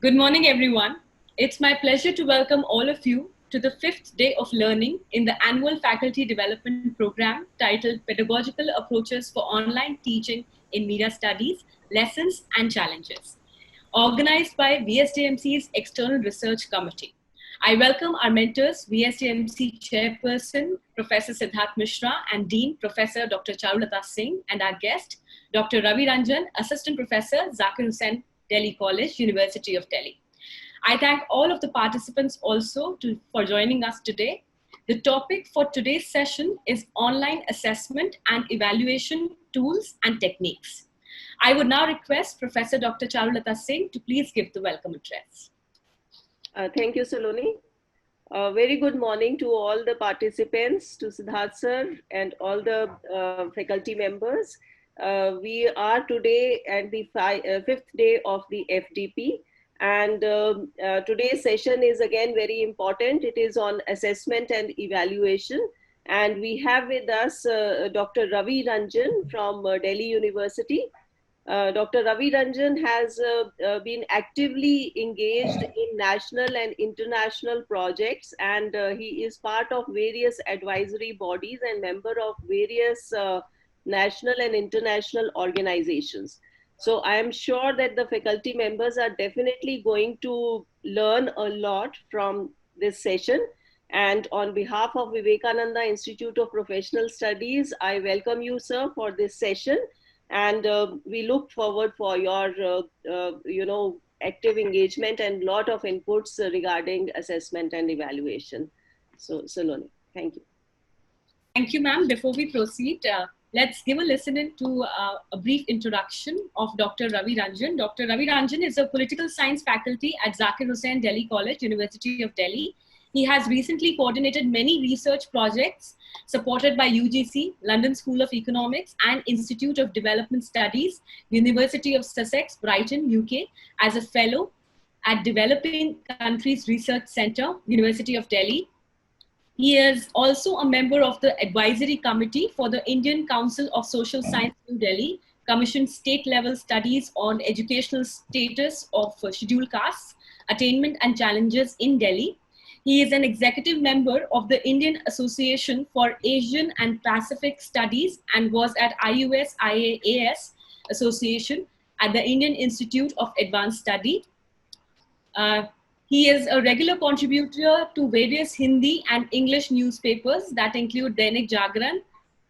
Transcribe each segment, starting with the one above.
Good morning, everyone. It's my pleasure to welcome all of you to the fifth day of learning in the annual Faculty Development Program titled Pedagogical Approaches for Online Teaching in Media Studies, Lessons and Challenges, organized by VSDMC's External Research Committee. I welcome our mentors, VSDMC Chairperson, Professor Siddharth Mishra, and Dean, Professor Dr. Charulata Singh, and our guest, Dr. Ravi Ranjan, Assistant Professor, Zakir Hussain, Delhi College, University of Delhi. I thank all of the participants also for joining us today. The topic for today's session is online assessment and evaluation tools and techniques. I would now request Professor Dr. Charulata Singh to please give the welcome address. Thank you, Saloni. Very good morning to all the participants, to Siddharth sir and all the faculty members. We are today at the fifth day of the FDP, and today's session is again very important. It is on assessment and evaluation, and we have with us Dr. Ravi Ranjan from Delhi University. Dr. Ravi Ranjan has been actively engaged in national and international projects, and he is part of various advisory bodies and member of various national and international organizations. So I am sure that the faculty members are definitely going to learn a lot from this session. And on behalf of Vivekananda Institute of Professional Studies, I welcome you, sir, for this session. And we look forward for your, active engagement and lot of inputs regarding assessment and evaluation. So, Saloni, thank you. Thank you, ma'am. Before we proceed, let's give a listen to a brief introduction of Dr. Ravi Ranjan. Dr. Ravi Ranjan is a political science faculty at Zakir Hussain Delhi College, University of Delhi. He has recently coordinated many research projects supported by UGC, London School of Economics, and Institute of Development Studies, University of Sussex, Brighton, UK, as a fellow at Developing Countries Research Centre, University of Delhi. He is also a member of the advisory committee for the Indian Council of Social Science New Delhi, commissioned state-level studies on educational status of scheduled castes, attainment and challenges in Delhi. He is an executive member of the Indian Association for Asian and Pacific Studies and was at IUS-IAS Association at the Indian Institute of Advanced Study. He is a regular contributor to various Hindi and English newspapers that include Dainik Jagran,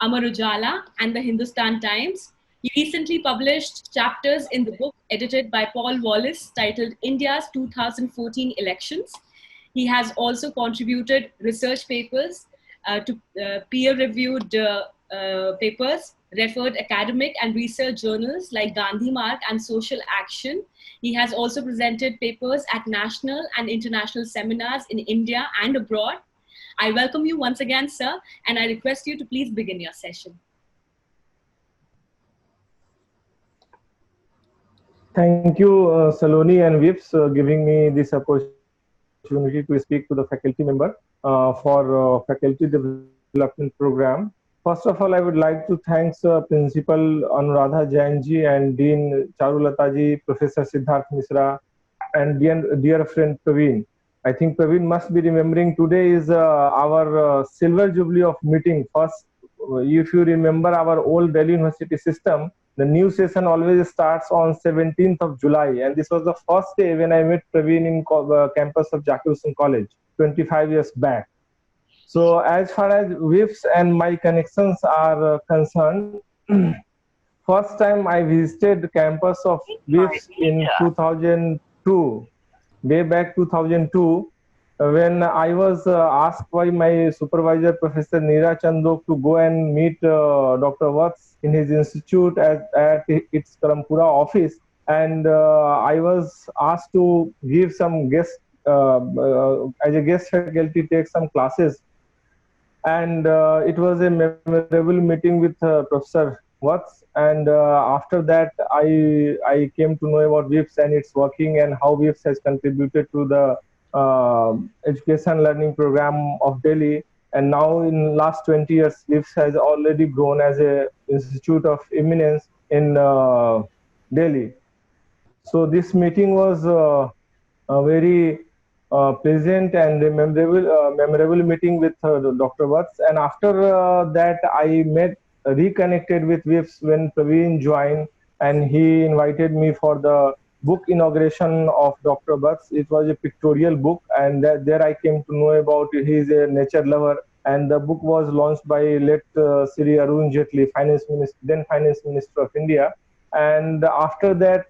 Amar Ujala, and the Hindustan Times. He recently published chapters in the book edited by Paul Wallace titled India's 2014 Elections. He has also contributed research papers to peer-reviewed papers, referred academic and research journals like Gandhi Mark and Social Action. He has also presented papers at national and international seminars in India and abroad. I welcome you once again, sir, and I request you to please begin your session. Thank you, Saloni and VIPS, giving me this opportunity to speak to the faculty member for Faculty Development Program. First of all, I would like to thank Principal Anuradha Jain ji and Dean Charulata ji, Professor Siddharth Mishra, and dear friend Praveen. I think Praveen must be remembering today is our silver jubilee of meeting. First, if you remember our old Delhi University system, the new session always starts on 17th of July, and this was the first day when I met Praveen in campus of Zakir Hussain College 25 years back. So as far as VIPS and my connections are concerned, first time I visited the campus of VIPS in 2002, way back 2002, when I was asked by my supervisor, Professor Neera Chandok, to go and meet Dr. Vats in his institute at its Karampura office. And I was asked to give some guest, as a guest faculty, take some classes. And it was a memorable meeting with Professor Vats. And after that, I came to know about VIPS and its working and how VIPS has contributed to the education learning program of Delhi. And now in last 20 years, VIPS has already grown as a institute of eminence in Delhi. So this meeting was a very pleasant and memorable meeting with Dr. Vats. And after that, I reconnected with WIPS when Praveen joined, and he invited me for the book inauguration of Dr. Vats. It was a pictorial book, and there I came to know about it. He is a nature lover, and the book was launched by late Sri Arun Jaitley, then Finance Minister of India. And after that,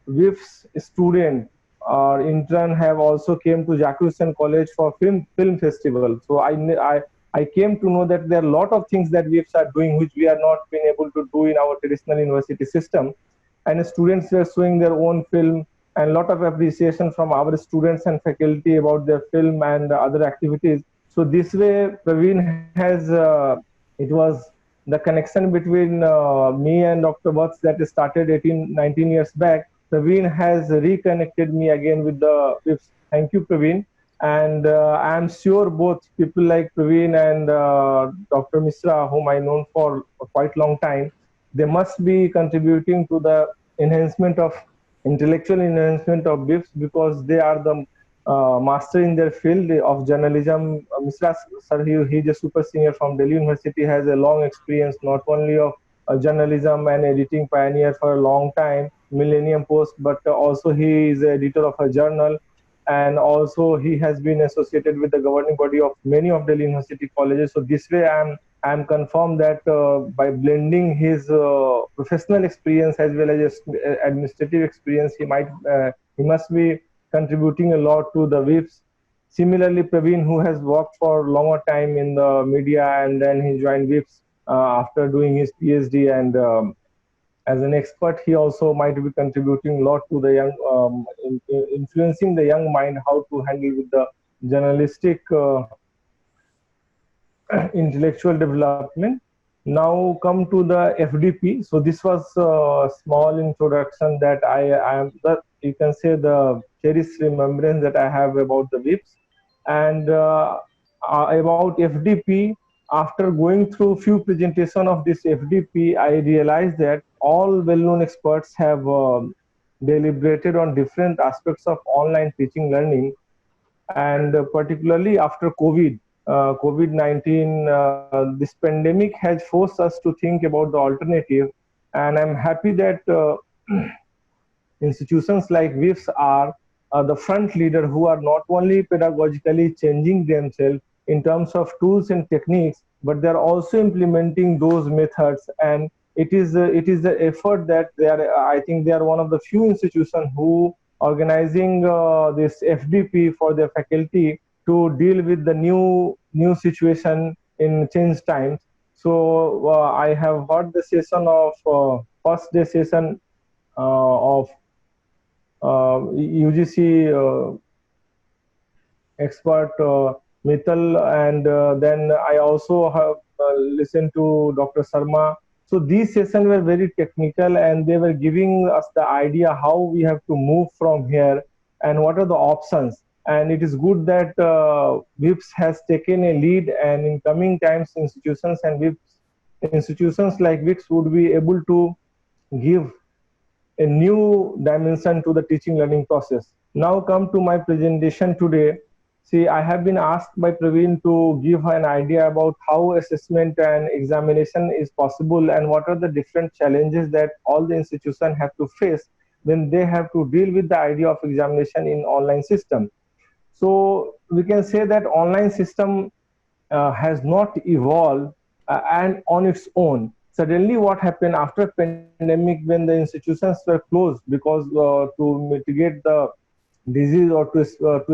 WIPS student or intern have also came to Zakir Hussain College for film festival. So I came to know that there are a lot of things that WIPS are doing which we are not being able to do in our traditional university system. And students were showing their own film, and a lot of appreciation from our students and faculty about their film and other activities. So this way, Praveen has it was the connection between me and Dr. Vats that started 19 years back. Praveen has reconnected me again with the WIPS. Thank you, Praveen. And I'm sure both people like Praveen and Dr. Misra, whom I known for a quite long time, they must be contributing to the enhancement of intellectual enhancement of WIPS because they are the master in their field of journalism. Misra sir, he's a super senior from Delhi University, has a long experience not only of journalism and editing pioneer for a long time, Millennium Post, but also he is the editor of a journal, and also he has been associated with the governing body of many of Delhi University colleges. So this way, I'm confirmed that by blending his professional experience as well as administrative experience, he must be contributing a lot to the WIPS. Similarly, Praveen, who has worked for a longer time in the media and then he joined WIPS after doing his PhD, and as an expert, he also might be contributing a lot to the young, influencing the young mind how to handle with the journalistic intellectual development. Now come to the FDP. So this was a small introduction that I am that you can say the cherished remembrance that I have about the WIPS. And about FDP, after going through few presentation of this FDP, I realized that all well-known experts have deliberated on different aspects of online teaching learning, and particularly after COVID-19, this pandemic has forced us to think about the alternative. And I'm happy that institutions like WIPS are the front leader who are not only pedagogically changing themselves in terms of tools and techniques, but they're also implementing those methods. And it is the effort that they are, I think they are one of the few institutions who organizing this FDP for their faculty to deal with the new situation in change times. So I have heard the session of first day session of UGC expert Mittal, and then I also have listened to Dr. Sharma. So these sessions were very technical, and they were giving us the idea how we have to move from here and what are the options. And it is good that WIPS has taken a lead, and in coming times, institutions like WIPS would be able to give a new dimension to the teaching learning process. Now come to my presentation today. See, I have been asked by Praveen to give an idea about how assessment and examination is possible and what are the different challenges that all the institutions have to face when they have to deal with the idea of examination in online system. So we can say that online system has not evolved and on its own. Suddenly what happened after pandemic when the institutions were closed because to mitigate the disease or to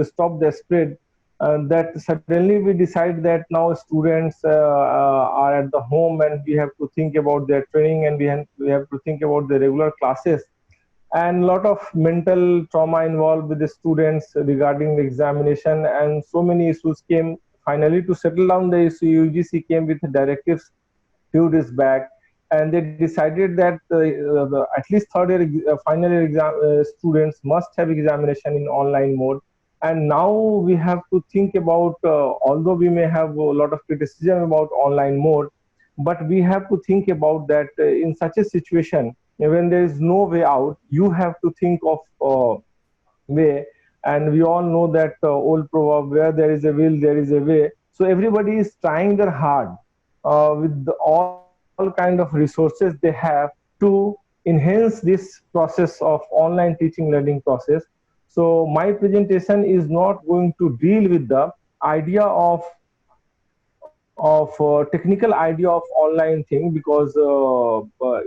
stop the spread, that suddenly we decide that now students are at the home and we have to think about their training, and we have to think about the regular classes, and a lot of mental trauma involved with the students regarding the examination, and so many issues came. Finally, to settle down the issue, UGC came with directives few days back, and they decided that at least third year final year students must have examination in online mode. And now we have to think about, although we may have a lot of criticism about online mode, but we have to think about that in such a situation when there is no way out, you have to think of way. And we all know that old proverb, where there is a will, there is a way. So everybody is trying their hard with all kind of resources they have to enhance this process of online teaching learning process. So my presentation is not going to deal with the idea of technical idea of online thing, because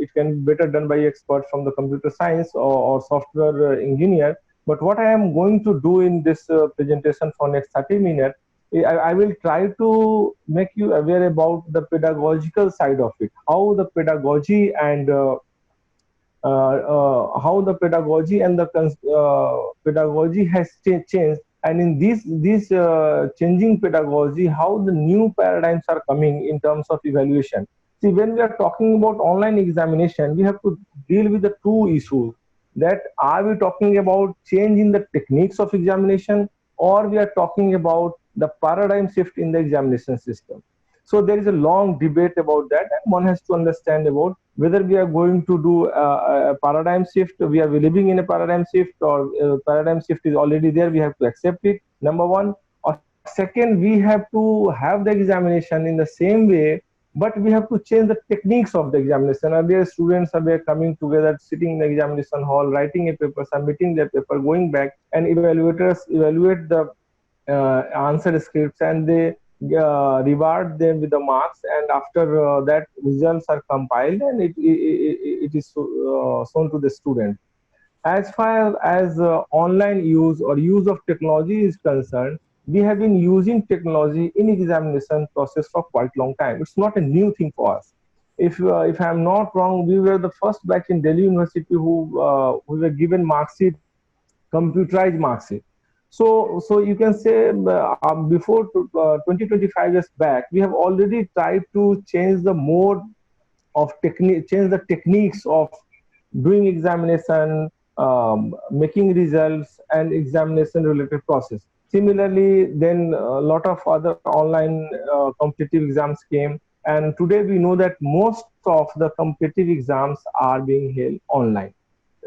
it can be better done by experts from the computer science or software engineer. But what I am going to do in this presentation for next 30 minutes, I will try to make you aware about the pedagogical side of it, how the pedagogy and how the pedagogy and the pedagogy has changed, and in this changing pedagogy, how the new paradigms are coming in terms of evaluation. See, when we are talking about online examination, we have to deal with the two issues. That, are we talking about change in the techniques of examination, or we are talking about the paradigm shift in the examination system? So there is a long debate about that, and one has to understand about whether we are going to do a paradigm shift. We are living in a paradigm shift, or paradigm shift is already there. We have to accept it. Number one. Or second, we have to have the examination in the same way, but we have to change the techniques of the examination. Earlier, students are coming together, sitting in the examination hall, writing a paper, submitting their paper, going back, and evaluators evaluate the answer scripts, and they reward them with the marks, and after that results are compiled, and it is shown to the student. As far as online use or use of technology is concerned, we have been using technology in examination process for quite long time. It's not a new thing for us. If I'm not wrong, we were the first batch in Delhi University who were given mark sheet, computerized mark sheet. So you can say before 20, 25 years back, we have already tried to change the mode of technique, change the techniques of doing examination, making results, and examination related process. Similarly, then a lot of other online competitive exams came, and today we know that most of the competitive exams are being held online.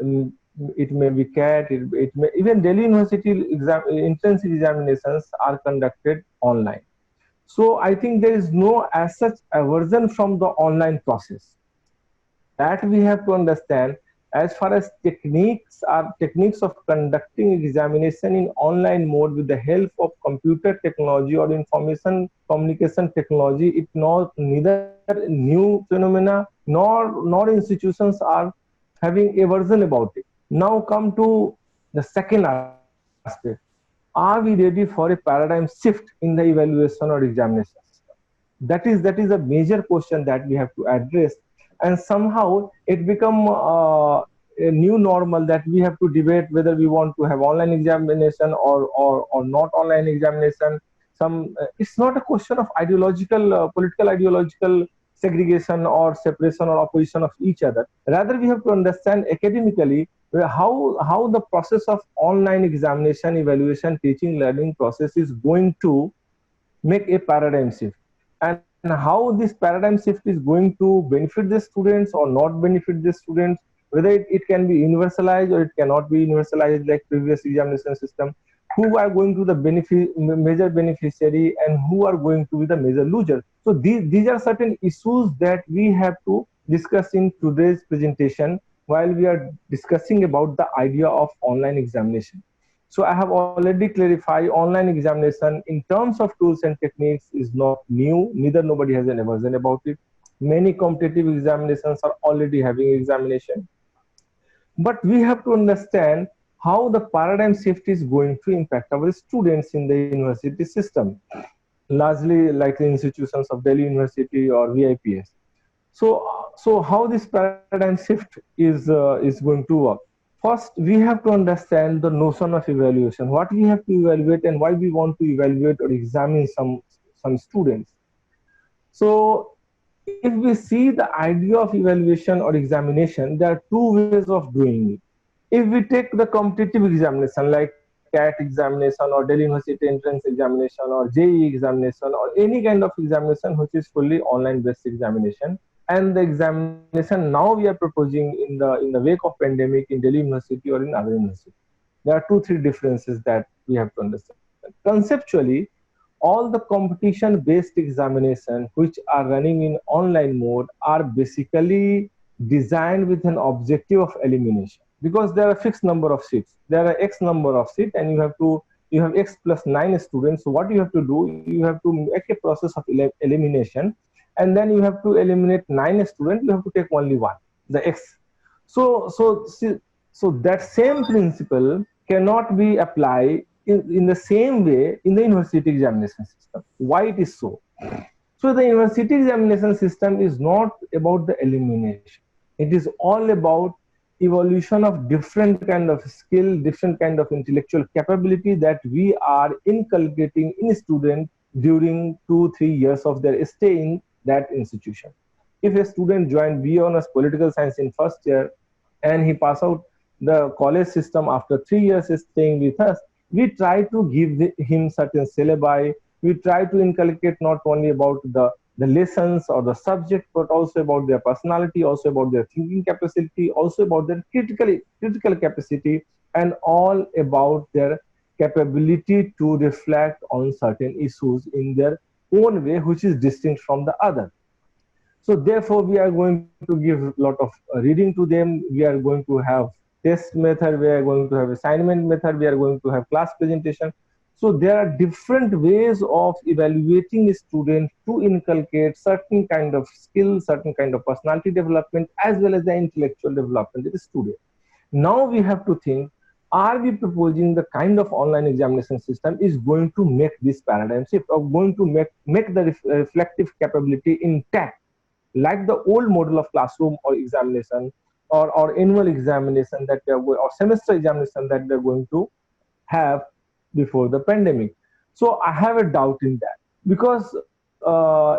Um, it may be CAT, it may, even Delhi University entrance examinations are conducted online. So I think there is no as such aversion from the online process. That we have to understand. As far as techniques of conducting examination in online mode with the help of computer technology or information communication technology, it not neither new phenomena nor institutions are having aversion about it. Now come to the second aspect. Are we ready for a paradigm shift in the evaluation or examination system? That is a major question that we have to address, and somehow it become a new normal that we have to debate whether we want to have online examination or not online examination. It's not a question of ideological political ideological segregation or separation or opposition of each other. Rather, we have to understand academically how the process of online examination, evaluation, teaching, learning process is going to make a paradigm shift, and how this paradigm shift is going to benefit the students or not benefit the students, whether it can be universalized or it cannot be universalized like previous examination system, who are going to the major beneficiary and who are going to be the major loser. So these are certain issues that we have to discuss in today's presentation while we are discussing about the idea of online examination. So I have already clarified online examination in terms of tools and techniques is not new, neither nobody has an aversion about it. Many competitive examinations are already having examination. But we have to understand how the paradigm shift is going to impact our students in the university system, largely like the institutions of Delhi University or VIPS. So how this paradigm shift is going to work? First, we have to understand the notion of evaluation, what we have to evaluate and why we want to evaluate or examine some students. So if we see the idea of evaluation or examination, there are two ways of doing it. If we take the competitive examination like CAT examination or Delhi University entrance examination or JEE examination or any kind of examination which is fully online based examination, and the examination now we are proposing in the wake of pandemic in Delhi University or in other universities. There are 2-3 differences that we have to understand. Conceptually, all the competition-based examination which are running in online mode are basically designed with an objective of elimination, because there are a fixed number of seats. There are X number of seats, and you have X plus 9 students. So what you have to do, you have to make a process of elimination, and then you have to eliminate 9 students. You have to take only one, the X. So that same principle cannot be applied in the same way in the university examination system. Why it is so? So the university examination system is not about the elimination. It is all about evolution of different kind of skill, different kind of intellectual capability that we are inculcating in students during 2-3 years of their stay in that institution. If a student joined BA Honors Political Science in first year and he pass out the college system after 3 years staying with us, we try to give him certain syllabi. We try to inculcate not only about the lessons or the subject, but also about their personality, also about their thinking capacity, also about their critical capacity, and all about their capability to reflect on certain issues in their own way, which is distinct from the other. So therefore, we are going to give a lot of reading to them. We are going to have test method, we are going to have assignment method, we are going to have class presentation. So there are different ways of evaluating students to inculcate certain kind of skill, certain kind of personality development, as well as the intellectual development of the student. Now we have to think, are we proposing the kind of online examination system is going to make this paradigm shift, or going to make the reflective capability intact, like the old model of classroom or examination, or annual examination that they are going, or semester examination that they're going to have before the pandemic. So I have a doubt in that, because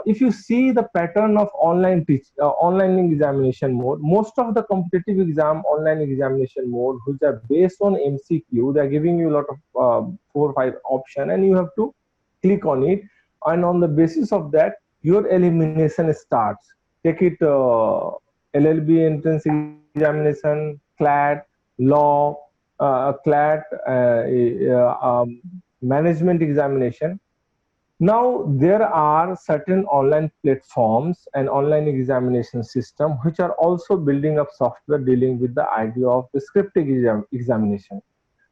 if you see the pattern of online examination mode, most of the competitive exam online examination mode, which are based on MCQ, they're giving you a lot of 4 or 5 options, and you have to click on it, and on the basis of that, your elimination starts. Take it LLB entrance examination, CLAT, law, CLAT, management examination. Now, there are certain online platforms and online examination system which are also building up software dealing with the idea of descriptive examination.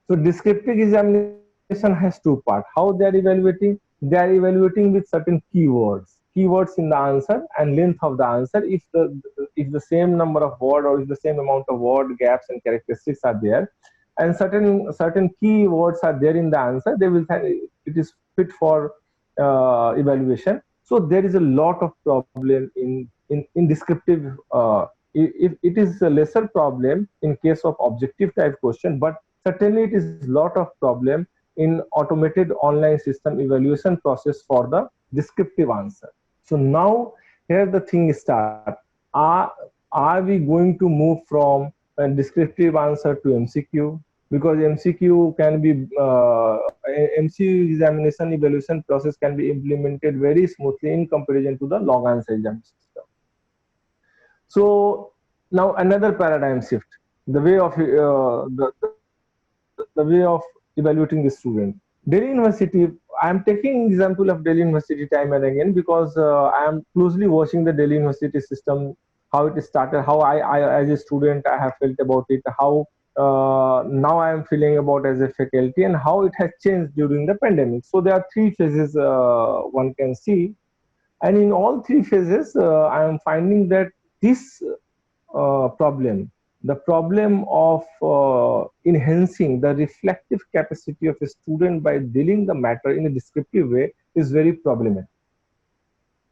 So descriptive examination has 2 parts. How they are evaluating? They are evaluating with certain keywords in the answer and length of the answer. If the same number of word, or if the same amount of word gaps and characteristics are there, and certain keywords are there in the answer, they will find it is fit for evaluation. So there is a lot of problem in descriptive. If it is a lesser problem in case of objective type question, but certainly it is a lot of problem in automated online system evaluation process for the descriptive answer. So now here the thing starts. Are we going to move from a descriptive answer to MCQ? Because MCQ can be MCQ examination evaluation process can be implemented very smoothly in comparison to the log answer exam system. So now another paradigm shift, the way of the way of evaluating the student. Delhi University, I am taking example of Delhi University time and again, because I am closely watching the Delhi University system, how it started, how I as a student I have felt about it, how now I am feeling about as a faculty, and how it has changed during the pandemic. So there are 3 phases one can see, and in all 3 phases I am finding that this problem, the problem of enhancing the reflective capacity of a student by dealing the matter in a descriptive way, is very problematic.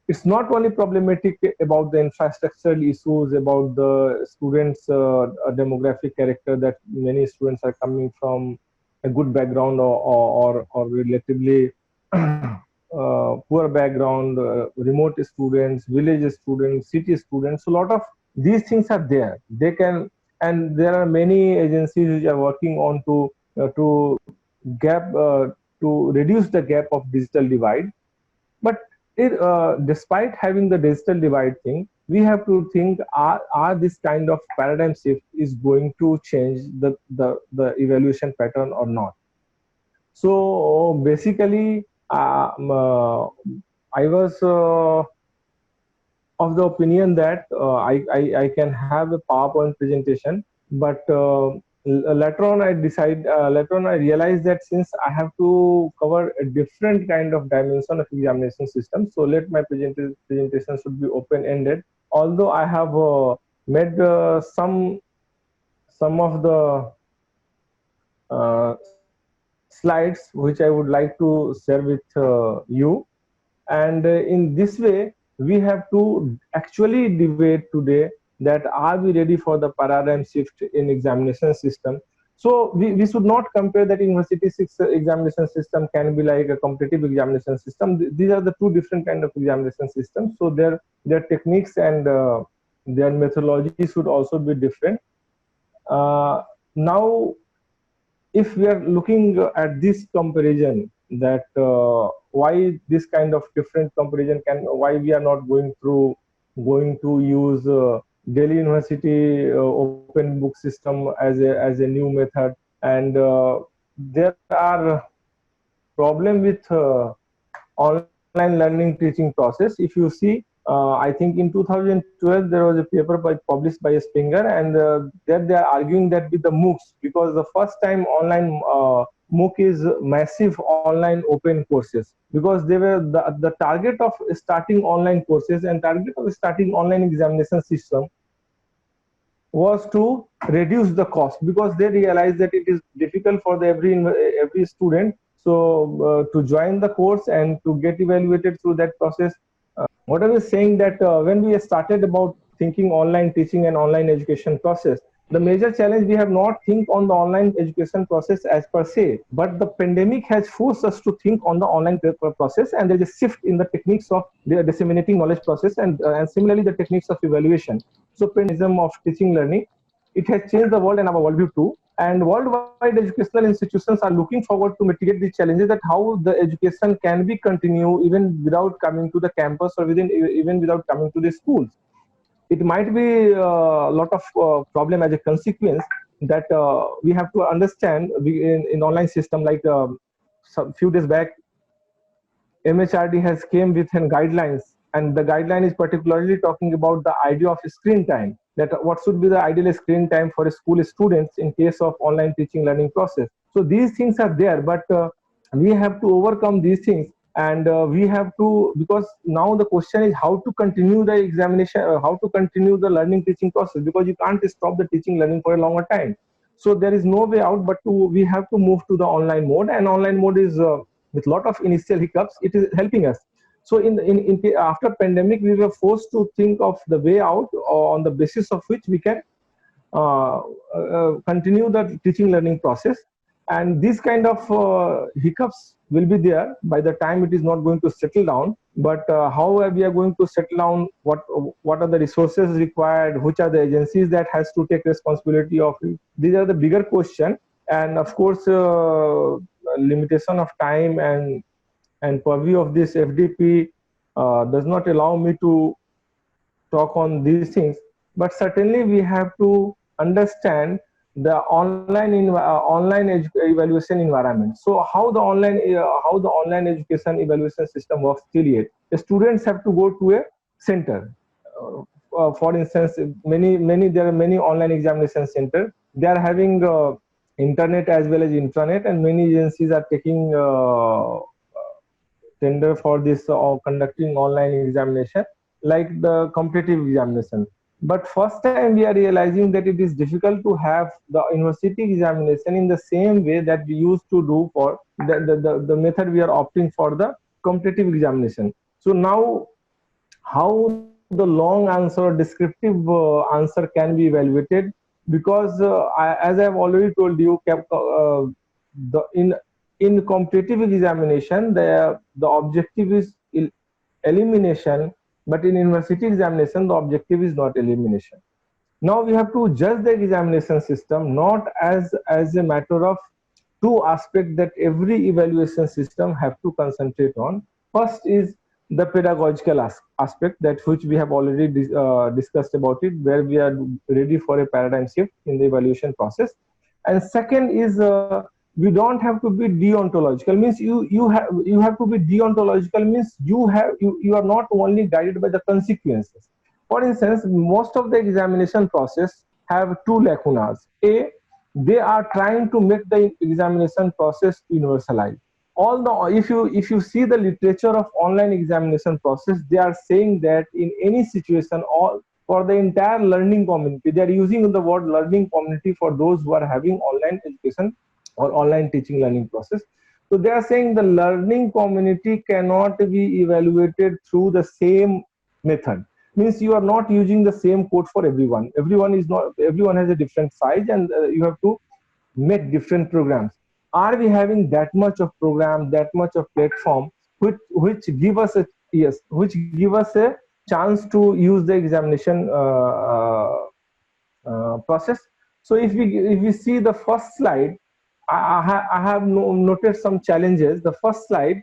It's not only problematic about the infrastructural issues, about the students' demographic character, that many students are coming from a good background or relatively poor background, remote students, village students, city students. So a lot of these things are there. They can, and there are many agencies which are working on to reduce the gap of digital divide. But despite having the digital divide thing, we have to think, are this kind of paradigm shift is going to change the evaluation pattern or not. So basically, I was of the opinion that I can have a PowerPoint presentation, but later on later on I realized that since I have to cover a different kind of dimension of examination system, so let my presentation should be open-ended. Although I have made some of the slides which I would like to share with you. And in this way, we have to actually debate today that are we ready for the paradigm shift in examination system. So we should not compare that university examination system can be like a competitive examination system. These are the two different kind of examination systems. So their techniques and their methodology should also be different. Now, if we are looking at this comparison, that why this kind of different comparison why we are not going to use Delhi University open book system as a new method, and there are problem with online learning teaching process. If you see, I think in 2012 there was a paper published by Springer, and there they are arguing that with the MOOCs, because the first time online MOOC is massive online open courses, because they were the target of starting online courses and target of starting online examination system was to reduce the cost, because they realized that it is difficult for every student to join the course and to get evaluated through that process. What I was saying that when we started about thinking online teaching and online education process, the major challenge we have not think on the online education process as per se, but the pandemic has forced us to think on the online process, and there is a shift in the techniques of the disseminating knowledge process, and similarly the techniques of evaluation. So pandemic of teaching learning, it has changed the world and our worldview too. And worldwide educational institutions are looking forward to mitigate these challenges, that how the education can be continued even without coming to the campus or even without coming to the schools. It might be a lot of problem as a consequence that we have to understand in online system. Like some few days back, MHRD has came with guidelines, and the guideline is particularly talking about the idea of screen time, that what should be the ideal screen time for school students in case of online teaching learning process. So these things are there, but we have to overcome these things, and we have to, because now the question is how to continue the examination, how to continue the learning teaching process, because you can't stop the teaching learning for a longer time. So there is no way out but we have to move to the online mode, and online mode is with lot of initial hiccups, it is helping us. So after pandemic, we were forced to think of the way out on the basis of which we can continue the teaching learning process. And these kind of hiccups will be there by the time it is not going to settle down. But how we are going to settle down, what are the resources required, which are the agencies that has to take responsibility of it, these are the bigger question. And of course, limitation of time and purview of this FDP does not allow me to talk on these things. But certainly we have to understand the online evaluation environment. So how the online education evaluation system works till yet. The students have to go to a center. For instance, there are many online examination centers. They are having internet as well as intranet, and many agencies are taking tender for this or conducting online examination like the competitive examination. But first time we are realizing that it is difficult to have the university examination in the same way that we used to do for the method we are opting for the competitive examination. So now how the long answer or descriptive answer can be evaluated, because as I have already told you, in competitive examination, the objective is elimination, but in university examination, the objective is not elimination. Now we have to judge the examination system not as a matter of two aspects that every evaluation system have to concentrate on. First is the pedagogical aspect, that which we have already discussed about it, where we are ready for a paradigm shift in the evaluation process. And second is we don't have to be deontological, means you have to be deontological, means you are not only guided by the consequences. For instance, most of the examination process have two lacunas. A, they are trying to make the examination process universalized. All the if you see the literature of online examination process, they are saying that in any situation, all for the entire learning community, they are using the word learning community for those who are having online education or online teaching learning process. So they are saying the learning community cannot be evaluated through the same method, means you are not using the same code for everyone. Everyone has a different size, and you have to make different programs. Are we having that much of program, that much of platform, which give us a, yes, which give us a chance to use the examination process? So if we see the first slide, I have noted some challenges. The first slide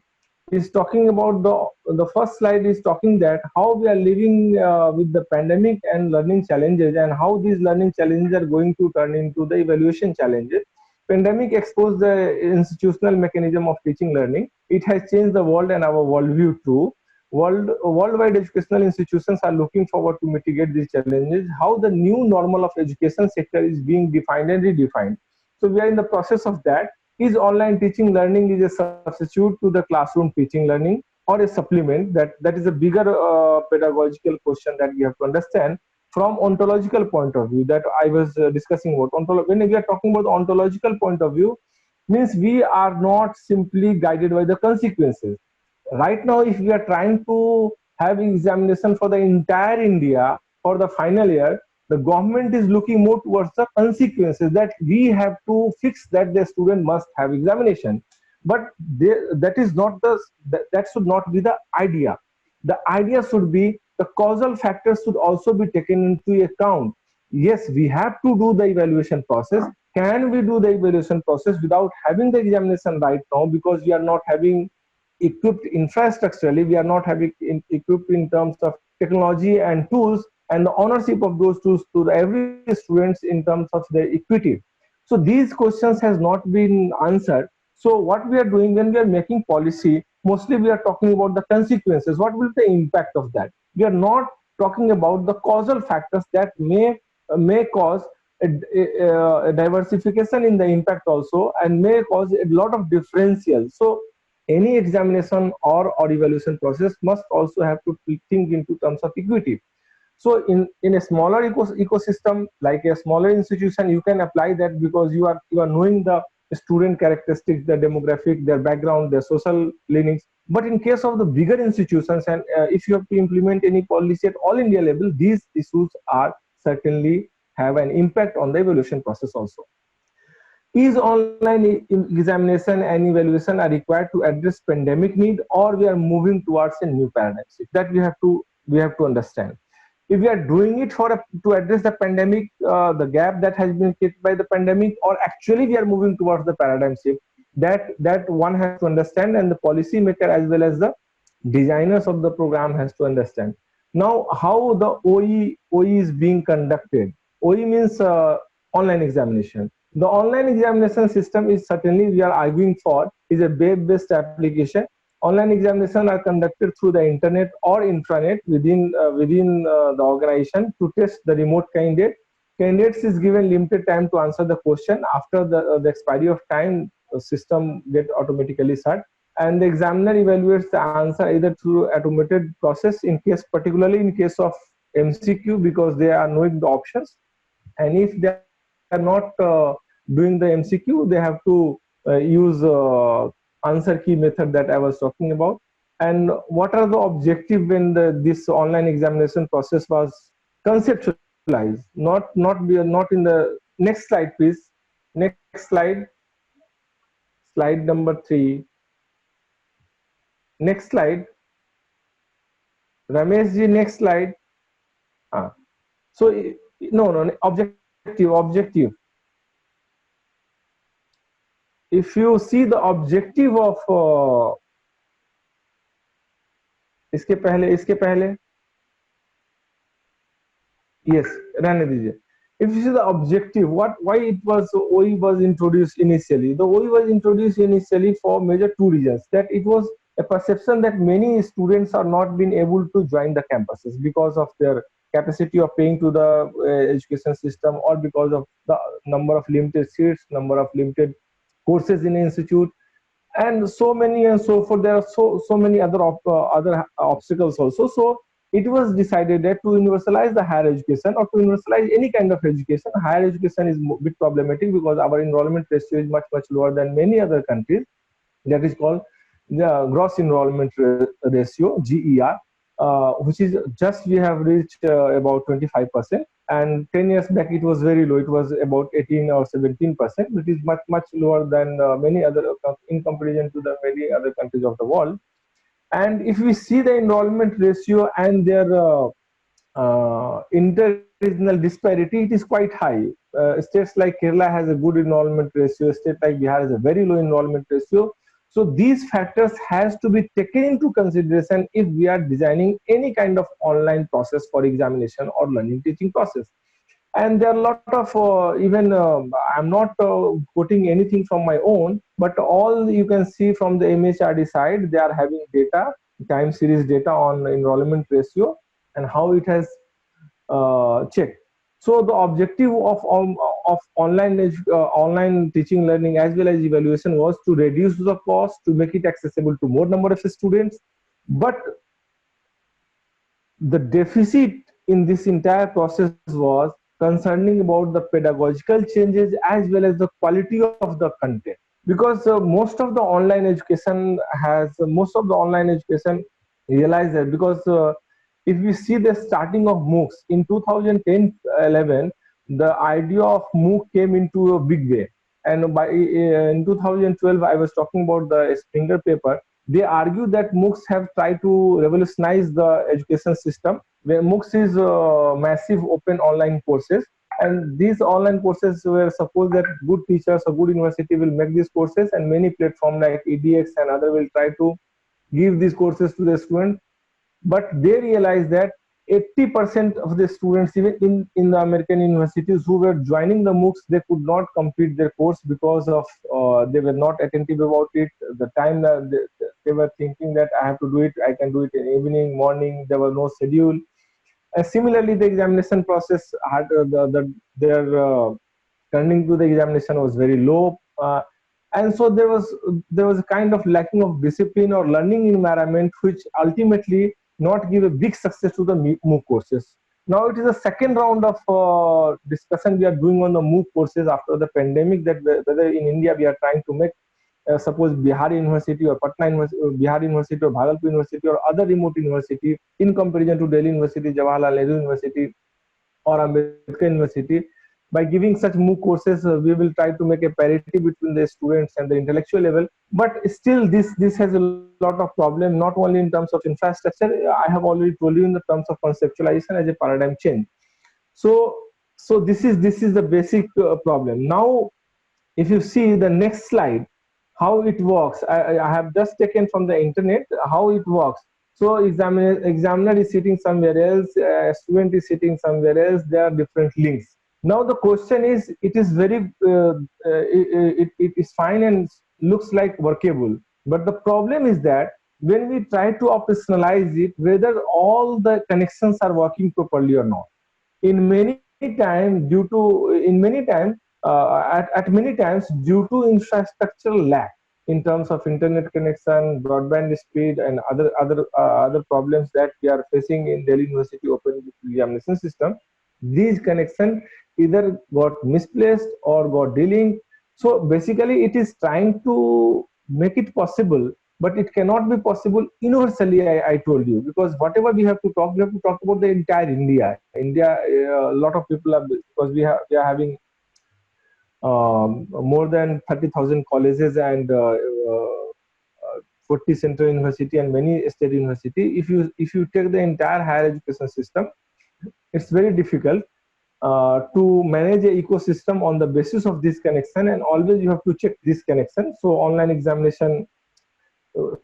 is talking about the first slide is talking that how we are living with the pandemic and learning challenges, and how these learning challenges are going to turn into the evaluation challenges. Pandemic exposed the institutional mechanism of teaching learning. It has changed the world and our worldview too. Worldwide educational institutions are looking forward to mitigate these challenges. How the new normal of education sector is being defined and redefined. So we are in the process of that. Is online teaching learning is a substitute to the classroom teaching learning, or a supplement? That is a bigger pedagogical question that we have to understand from ontological point of view, that I was discussing about. When we are talking about the ontological point of view, means we are not simply guided by the consequences. Right now, if we are trying to have examination for the entire India for the final year, the government is looking more towards the consequences, that we have to fix that the student must have examination. But that is not that should not be the idea. The idea should be the causal factors should also be taken into account. Yes, we have to do the evaluation process. Can we do the evaluation process without having the examination right now, because we are not having equipped infrastructurally, we are not having equipped in terms of technology and tools, and the ownership of those tools to every students in terms of their equity. So these questions has not been answered. So what we are doing when we are making policy, mostly we are talking about the consequences. What will be the impact of that? We are not talking about the causal factors that may cause a diversification in the impact also, and may cause a lot of differential. So any examination or evaluation process must also have to think into terms of equity. So in a smaller ecosystem, like a smaller institution, you can apply that, because you are knowing the student characteristics, their demographic, their background, their social leanings. But in case of the bigger institutions, and if you have to implement any policy at all India level, these issues are certainly have an impact on the evaluation process also. Is online examination and evaluation are required to address pandemic need, or we are moving towards a new paradigm shift? That we have to understand. If we are doing it to address the pandemic, the gap that has been created by the pandemic, or actually we are moving towards the paradigm shift, that one has to understand, and the policy maker as well as the designers of the program has to understand. Now, how the OE is being conducted? OE means online examination. The online examination system is certainly we are arguing for is a web-based application. Online examinations are conducted through the internet or intranet within the organization to test the remote candidate. Candidates is given limited time to answer the question. After the expiry of time, the system get automatically shut, and the examiner evaluates the answer either through automated process, particularly in case of MCQ, because they are knowing the options, and if they are not doing the MCQ, they have to use answer key method that I was talking about. And what are the objectives when this online examination process was conceptualized? Not in the next slide, please. Next slide. Slide number 3. Next slide. Ramesh ji, next slide. So no, objective. If you see the objective of इसके पहले yes, रहने दीजिए. If you see the objective, why it was OE was introduced initially. The OE was introduced initially for major two reasons. That it was a perception that many students are not being able to join the campuses because of their capacity of paying to the education system, or because of the number of limited seats, number of limited courses in the institute, and so many and so forth. There are so many other obstacles also. So it was decided that to universalize the higher education, or to universalize any kind of education. Higher education is a bit problematic because our enrollment ratio is much lower than many other countries. That is called the gross enrollment ratio, GER, which is just we have reached about 25%. And 10 years back it was very low. It was about 18 or 17%, which is much lower than many other, in comparison to the many other countries of the world. And if we see the enrollment ratio and their inter-regional disparity, it is quite high. States like Kerala has a good enrollment ratio. State like Bihar has a very low enrollment ratio. So these factors has to be taken into consideration if we are designing any kind of online process for examination or learning teaching process. And there are a lot of even I'm not quoting anything from my own, but all you can see from the MHRD side, they are having data, time series data on enrollment ratio and how it has checked. So the objective of online teaching learning as well as evaluation was to reduce the cost, to make it accessible to more number of students. But the deficit in this entire process was concerning about the pedagogical changes as well as the quality of the content, because most of the online education realized that, because if we see the starting of MOOCs in 2010-11, the idea of MOOC came into a big way. And by in 2012, I was talking about the Springer paper. They argue that MOOCs have tried to revolutionize the education system, where MOOCs is massive open online courses. And these online courses were supposed that good teachers or good university will make these courses, and many platforms like EDX and other will try to give these courses to the students. But they realized that 80% of the students, even in the American universities who were joining the MOOCs, they could not complete their course because of they were not attentive about it. The time that they were thinking that I have to do it, I can do it in evening, morning. There was no schedule. And similarly, the examination process had their turning to the examination was very low. And so there was a kind of lacking of discipline or learning environment, which ultimately not give a big success to the MOOC courses. Now it is a second round of discussion we are doing on the MOOC courses after the pandemic, that whether in India we are trying to make suppose Bihar University or Patna University, or Bihar University or Bhagalpur University or other remote university in comparison to Delhi University, Jawaharlal Nehru University or Ambedkar University. By giving such MOOC courses, we will try to make a parity between the students and the intellectual level. But still, this has a lot of problem, not only in terms of infrastructure. I have already told you in the terms of conceptualization as a paradigm change. So this is the basic problem. Now, if you see the next slide, how it works, I have just taken from the internet how it works. So examiner is sitting somewhere else, student is sitting somewhere else. There are different links. Now the question is, it is very, it is fine and looks like workable. But the problem is that when we try to operationalize it, whether all the connections are working properly or not. In many times, at many times, due to infrastructural lack in terms of internet connection, broadband speed, and other problems that we are facing in Delhi University Open Examination System, these connections either got misplaced or got delinked. So basically, it is trying to make it possible, but it cannot be possible universally. I told you, because whatever we have to talk about the entire India. A lot of people are, because we are having more than 30,000 colleges and 40 central university and many state university. If you take the entire higher education system, it's very difficult to manage an ecosystem on the basis of this connection, and always you have to check this connection. So online examination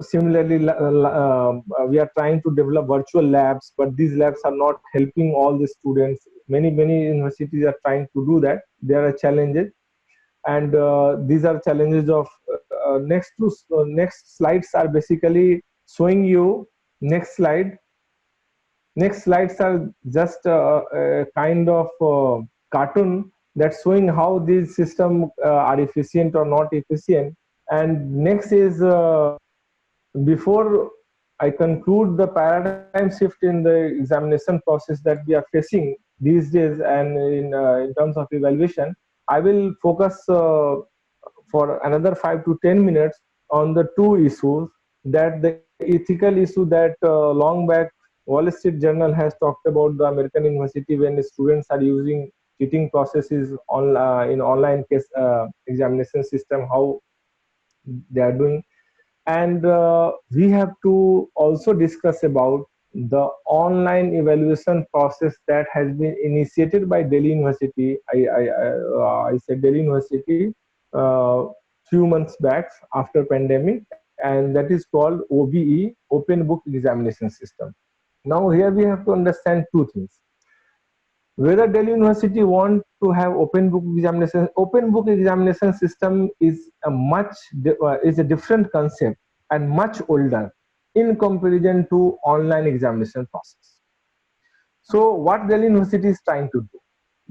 Similarly, we are trying to develop virtual labs, but these labs are not helping all the students. Many universities are trying to do that. There are challenges, and these are challenges of next slides are basically showing you next slide. Next slides are just a kind of cartoon that's showing how these systems are efficient or not efficient. And next is before I conclude the paradigm shift in the examination process that we are facing these days, and in terms of evaluation, I will focus for another 5 to 10 minutes on the two issues, that the ethical issue that long back Wall Street Journal has talked about the American university when the students are using cheating processes in online case examination system, how they are doing. And we have to also discuss about the online evaluation process that has been initiated by Delhi University. I said Delhi University few months back after pandemic, and that is called OBE, Open Book Examination System. Now here we have to understand two things. Whether Delhi University want to have open book examination system is is a different concept and much older in comparison to online examination process. So what Delhi University is trying to do?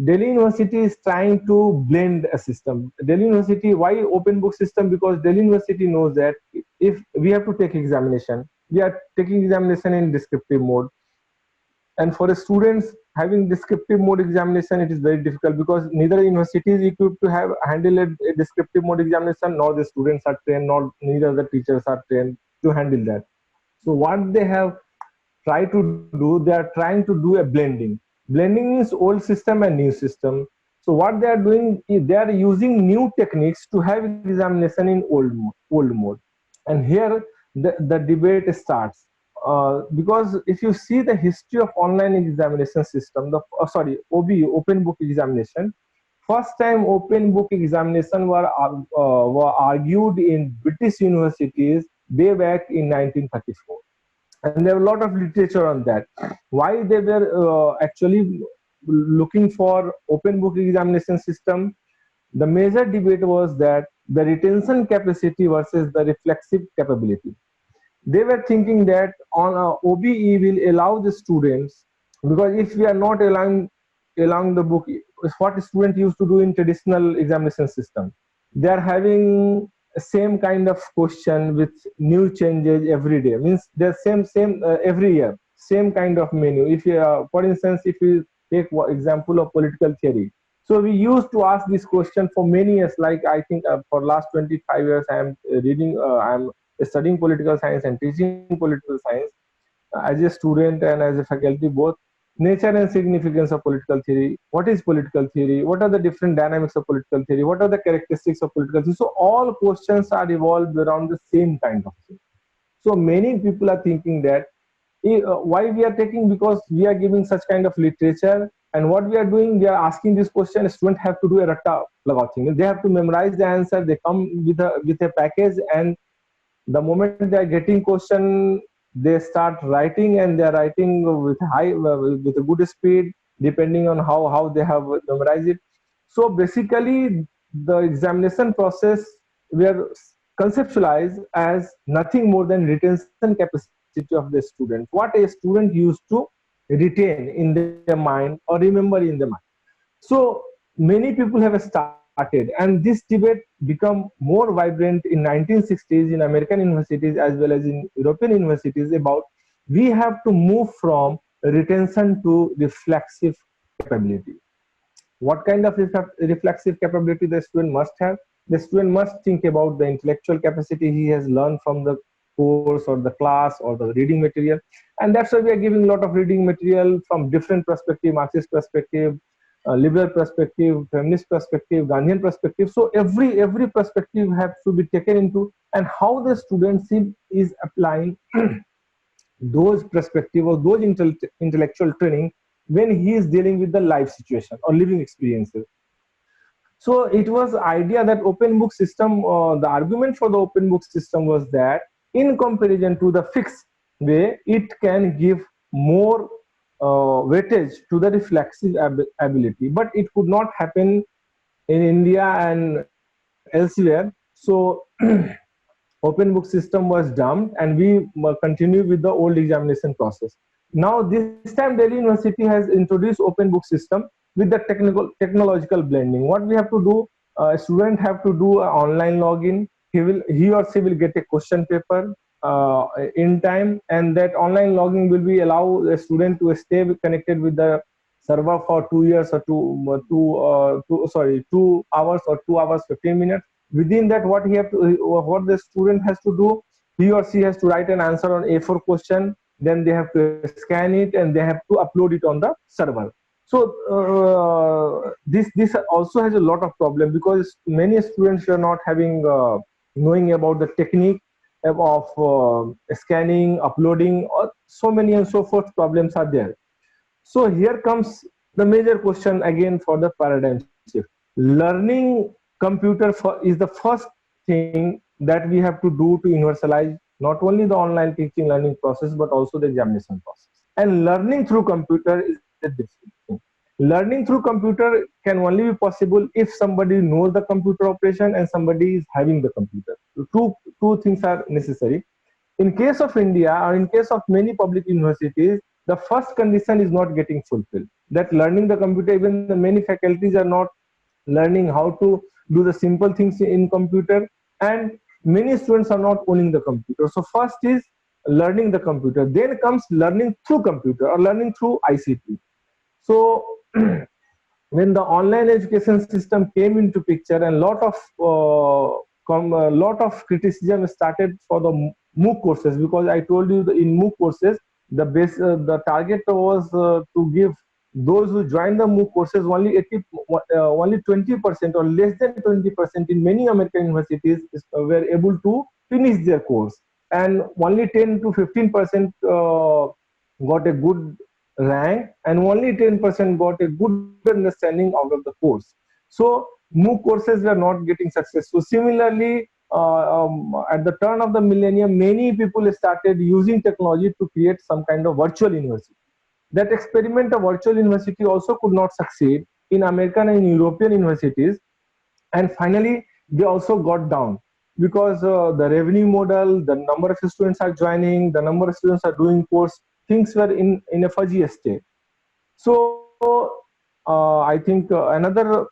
Delhi University is trying to blend a system. Delhi University, why open book system? Because Delhi University knows that if we have to take examination, we are taking examination in descriptive mode. And for the students having descriptive mode examination, it is very difficult because neither university is equipped to have handle a descriptive mode examination, nor the students are trained, nor neither the teachers are trained to handle that. So what they have tried to do, they are trying to do a blending. Blending is old system and new system. So what they are doing is they are using new techniques to have examination in old mode. And here the debate starts. Because if you see the history of online examination system, OBE, open book examination, first time open book examination were argued in British universities way back in 1934. And there are a lot of literature on that. Why they were actually looking for open book examination system? The major debate was that the retention capacity versus the reflexive capability. They were thinking that on OBE will allow the students, because if we are not allowing the book, what students used to do in traditional examination system, they are having same kind of question with new changes every day. Means the same every year, same kind of menu. If you, for instance, if you take example of political theory, so we used to ask this question for many years. Like I think for last 25 years, I am reading, I am studying political science and teaching political science as a student and as a faculty both. Nature and significance of political theory. What is political theory? What are the different dynamics of political theory? What are the characteristics of political theory? So all questions are evolved around the same kind of thing. So many people are thinking that why we are taking, because we are giving such kind of literature, and what we are doing, we are asking this question. Students have to do a ratta lagaw thing. They have to memorize the answer. They come with a package, and the moment they are getting question, they start writing, and they are writing with with a good speed, depending on how they have memorized it. So basically the examination process were conceptualized as nothing more than retention capacity of the student, what a student used to retain in their mind or remember in the mind. So many people have started, and this debate become more vibrant in 1960s in American universities as well as in European universities about we have to move from retention to reflexive capability. What kind of reflexive capability the student must have? The student must think about the intellectual capacity he has learned from the course or the class or the reading material. And that's why we are giving a lot of reading material from different perspective, Marxist perspective, liberal perspective, feminist perspective, Gandhian perspective. So every perspective has to be taken into, and how the student is applying those perspective or those intellectual training when he is dealing with the life situation or living experiences. So it was idea that open book system, the argument for the open book system was that in comparison to the fixed way, it can give more weightage to the reflexive ability, but it could not happen in India and elsewhere. So open book system was dumped and we continue with the old examination process. Now this time Delhi University has introduced open book system with the technological blending. What we have to do, a student have to do an online login. He or she will get a question paper in time, and that online logging will be allow the student to stay connected with the server for 2 years or 2 hours or 2 hours 15 minutes. Within that, what the student has to do, he or she has to write an answer on A4 question, then they have to scan it and they have to upload it on the server. So this also has a lot of problem because many students are not having knowing about the technique of scanning, uploading, or so many and so forth problems are there. So here comes the major question again for the paradigm shift. Learning is the first thing that we have to do to universalize not only the online teaching learning process but also the examination process. And learning through computer is a different thing. Learning through computer can only be possible if somebody knows the computer operation and somebody is having the computer. Two things are necessary. In case of India or in case of many public universities, the first condition is not getting fulfilled. That learning the computer, even the many faculties are not learning how to do the simple things in computer, and many students are not owning the computer. So first is learning the computer, then comes learning through computer or learning through ICT. So when the online education system came into picture, and lot of criticism started for the MOOC courses, because I told you in MOOC courses the target was to give those who join the MOOC courses only 20% or less than 20% in many American universities were able to finish their course, and only 10 to 15% got a good rank, and only 10% got a good understanding out of the course. So MOOC courses were not getting successful. Similarly, at the turn of the millennium, many people started using technology to create some kind of virtual university. That experiment of virtual university also could not succeed in American and European universities, and finally they also got down because the revenue model, the number of students are joining, the number of students are doing course, things were in a fuzzy state. So I think another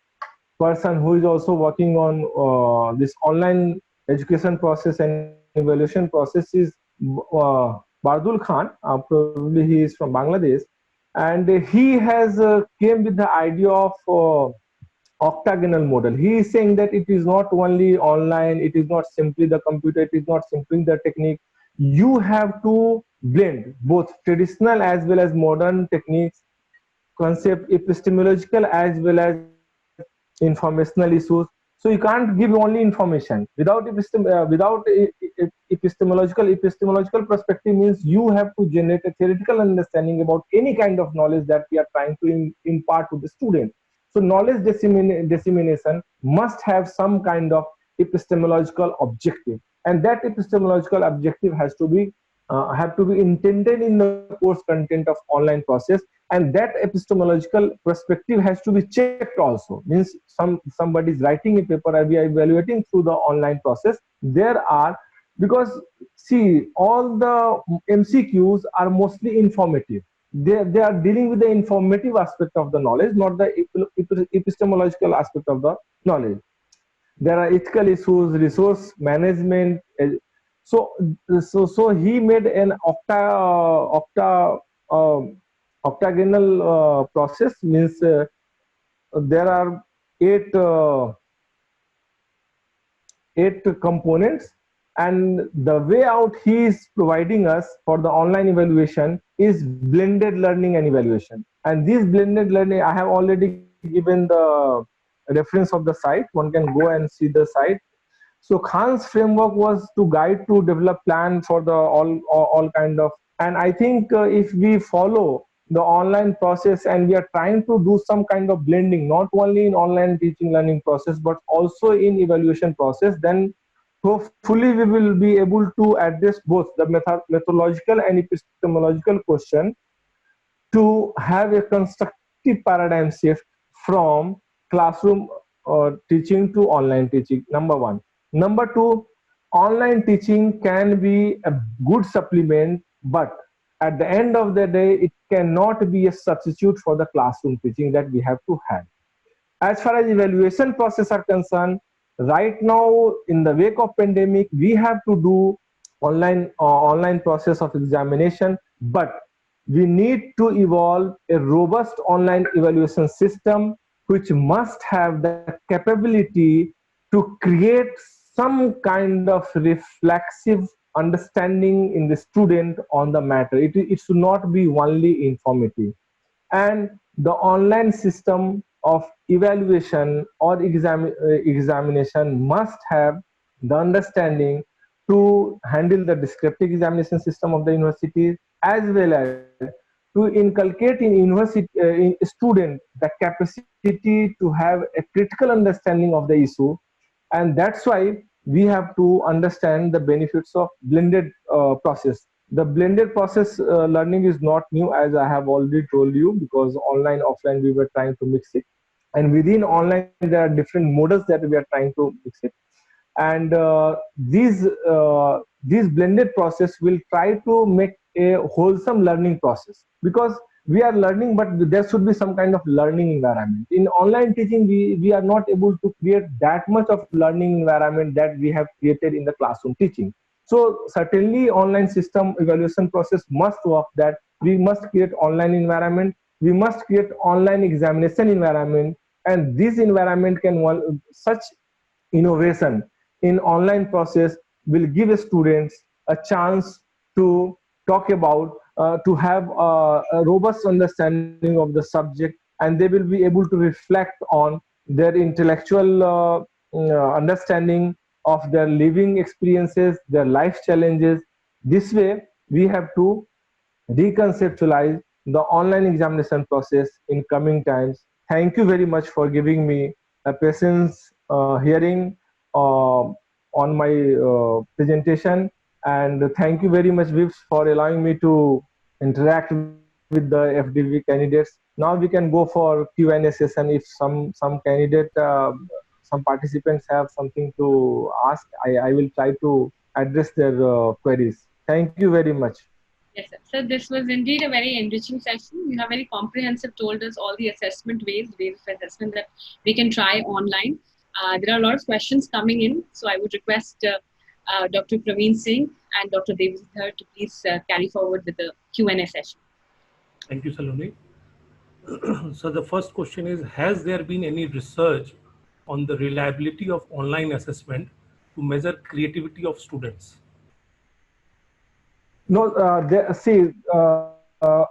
person who is also working on this online education process and evaluation process is Bardul Khan. Probably he is from Bangladesh, and he has came with the idea of octagonal model. He is saying that it is not only online, it is not simply the computer, it is not simply the technique. You have to blend both traditional as well as modern techniques, concept, epistemological as well as informational issues. So you can't give only information without epistemological. Epistemological perspective means you have to generate a theoretical understanding about any kind of knowledge that we are trying to impart to the student. So knowledge dissemination must have some kind of epistemological objective, and that epistemological objective has to be intended in the course content of online process, and that epistemological perspective has to be checked also. Means somebody is writing a paper and we are evaluating through the online process. Because see, all the MCQs are mostly informative. They are dealing with the informative aspect of the knowledge, not the epistemological aspect of the knowledge. There are ethical issues, resource management. So he made an octagonal process. Means there are eight components, and the way out he is providing us for the online evaluation is blended learning and evaluation. And this blended learning, I have already given the reference of the site. One can go and see the site. So Khan's framework was to guide to develop plan for the all kind of, and I think if we follow the online process and we are trying to do some kind of blending, not only in online teaching learning process but also in evaluation process, then hopefully we will be able to address both the methodological and epistemological question to have a constructive paradigm shift from classroom teaching to online teaching, number one. Number two, online teaching can be a good supplement, but at the end of the day, it cannot be a substitute for the classroom teaching that we have to have. As far as evaluation process are concerned, right now in the wake of pandemic, we have to do online process of examination, but we need to evolve a robust online evaluation system which must have the capability to create some kind of reflexive understanding in the student on the matter. It should not be only informative. And the online system of evaluation or examination must have the understanding to handle the descriptive examination system of the universities, as well as to inculcate in university in student the capacity to have a critical understanding of the issue. And that's why we have to understand the benefits of blended process. The blended process learning is not new, as I have already told you, because online offline we were trying to mix it, and within online there are different models that we are trying to mix it. And these blended process will try to make a wholesome learning process, because we are learning, but there should be some kind of learning environment. In online teaching, we are not able to create that much of learning environment that we have created in the classroom teaching. So certainly online system evaluation process must work, that we must create online environment, we must create online examination environment, and this environment can such innovation in online process will give students a chance to talk about, to have a robust understanding of the subject, and they will be able to reflect on their intellectual understanding of their living experiences, their life challenges. This way, we have to reconceptualize the online examination process in coming times. Thank you very much for giving me a patience hearing on my presentation, and thank you very much, Vips, for allowing me to interact with the FDV candidates. Now we can go for Q&A session. If some candidate, some participants have something to ask, I will try to address their queries. Thank you very much. Yes, sir. So this was indeed a very enriching session. You have very comprehensive told us all the assessment ways of assessment that we can try online. There are a lot of questions coming in, so I would request Dr. Praveen Singh and Dr. Devendra to please carry forward with the Q&A session. Thank you, Saloni. So the first question is, has there been any research on the reliability of online assessment to measure creativity of students? No,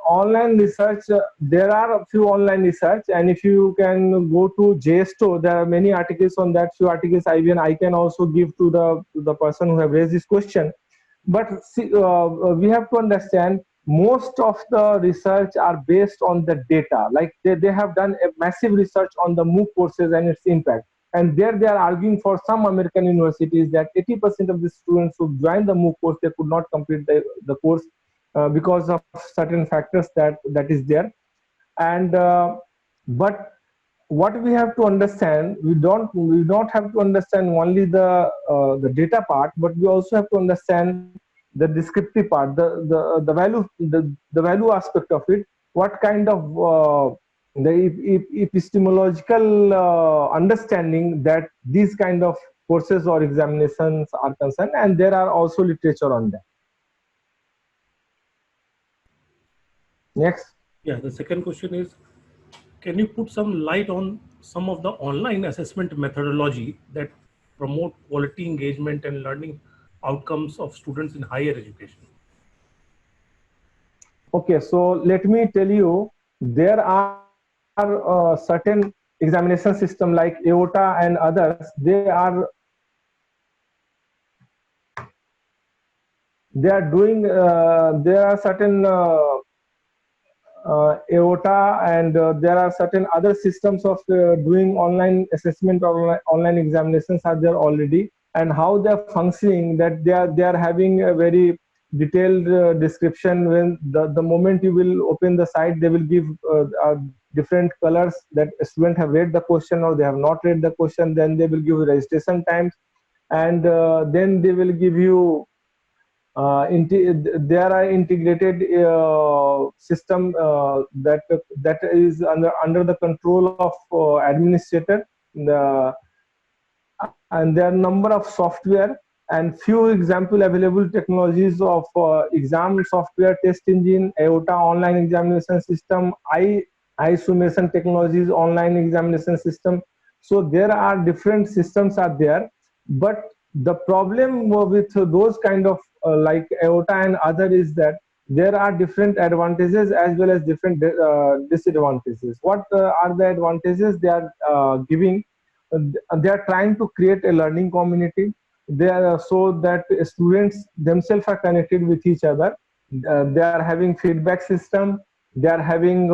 online research, there are a few online research, and if you can go to JSTOR, there are many articles on that. Few articles I can also give to the person who have raised this question. But see, we have to understand, most of the research are based on the data. Like they have done a massive research on the MOOC courses and its impact. And there they are arguing for some American universities that 80% of the students who joined the MOOC course, they could not complete the course because of certain factors that is there. And but what we have to understand, we don't have to understand only the data part, but we also have to understand the descriptive part, the value aspect of it. What kind of the epistemological understanding that these kind of courses or examinations are concerned, and there are also literature on that. Next. Yeah, the second question is, can you put some light on some of the online assessment methodology that promote quality engagement and learning outcomes of students in higher education? Okay, so let me tell you, there are certain examination system like EOTA and others. They are doing, there are certain EOTA, and there are certain other systems of doing online assessment or online examinations are there already. and how they are functioning, that they are having a very detailed description. When the moment you will open the site, they will give different colors that a student have read the question or they have not read the question. Then they will give registration times, and then they will give you there are integrated system that is under the control of administrator. And there are number of software and few example available technologies of exam software, test engine, IOTA online examination system, iSummation technologies, online examination system. So there are different systems are there, but the problem with those kind of like IOTA and other is that there are different advantages as well as different disadvantages. What are the advantages they are giving? They are trying to create a learning community. They are so that students themselves are connected with each other. They are having feedback system. They are having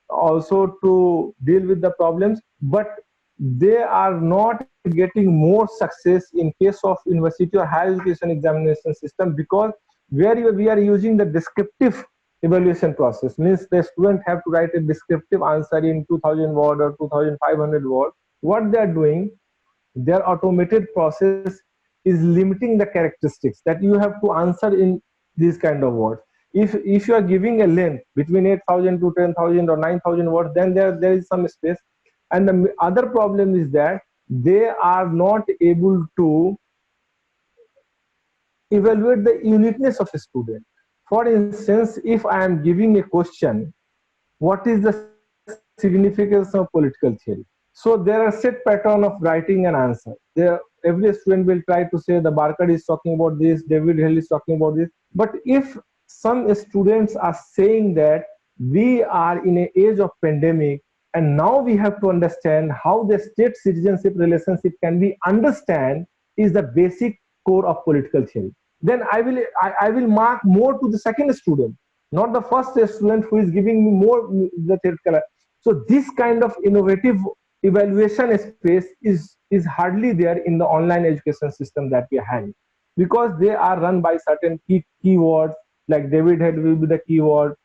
also to deal with the problems, but they are not getting more success in case of university or higher education examination system, because where we are using the descriptive evaluation process, means the student have to write a descriptive answer in 2000 word or 2500 word. What they are doing, their automated process is limiting the characteristics that you have to answer in these kind of words. If you are giving a length between 8000 to 10,000 or 9000 words, then there is some space. And the other problem is that they are not able to evaluate the uniqueness of a student. For instance, if I am giving a question, what is the significance of political theory? So there are set pattern of writing an answer. Every student will try to say the Barker is talking about this, David Hill is talking about this. But if some students are saying that we are in an age of pandemic, and now we have to understand how the state citizenship relationship can be understand is the basic core of political theory, then I will mark more to the second student, not the first student who is giving me more the theoretical. So this kind of innovative evaluation space is hardly there in the online education system that we are having, because they are run by certain keywords, like David Head will be the keyword,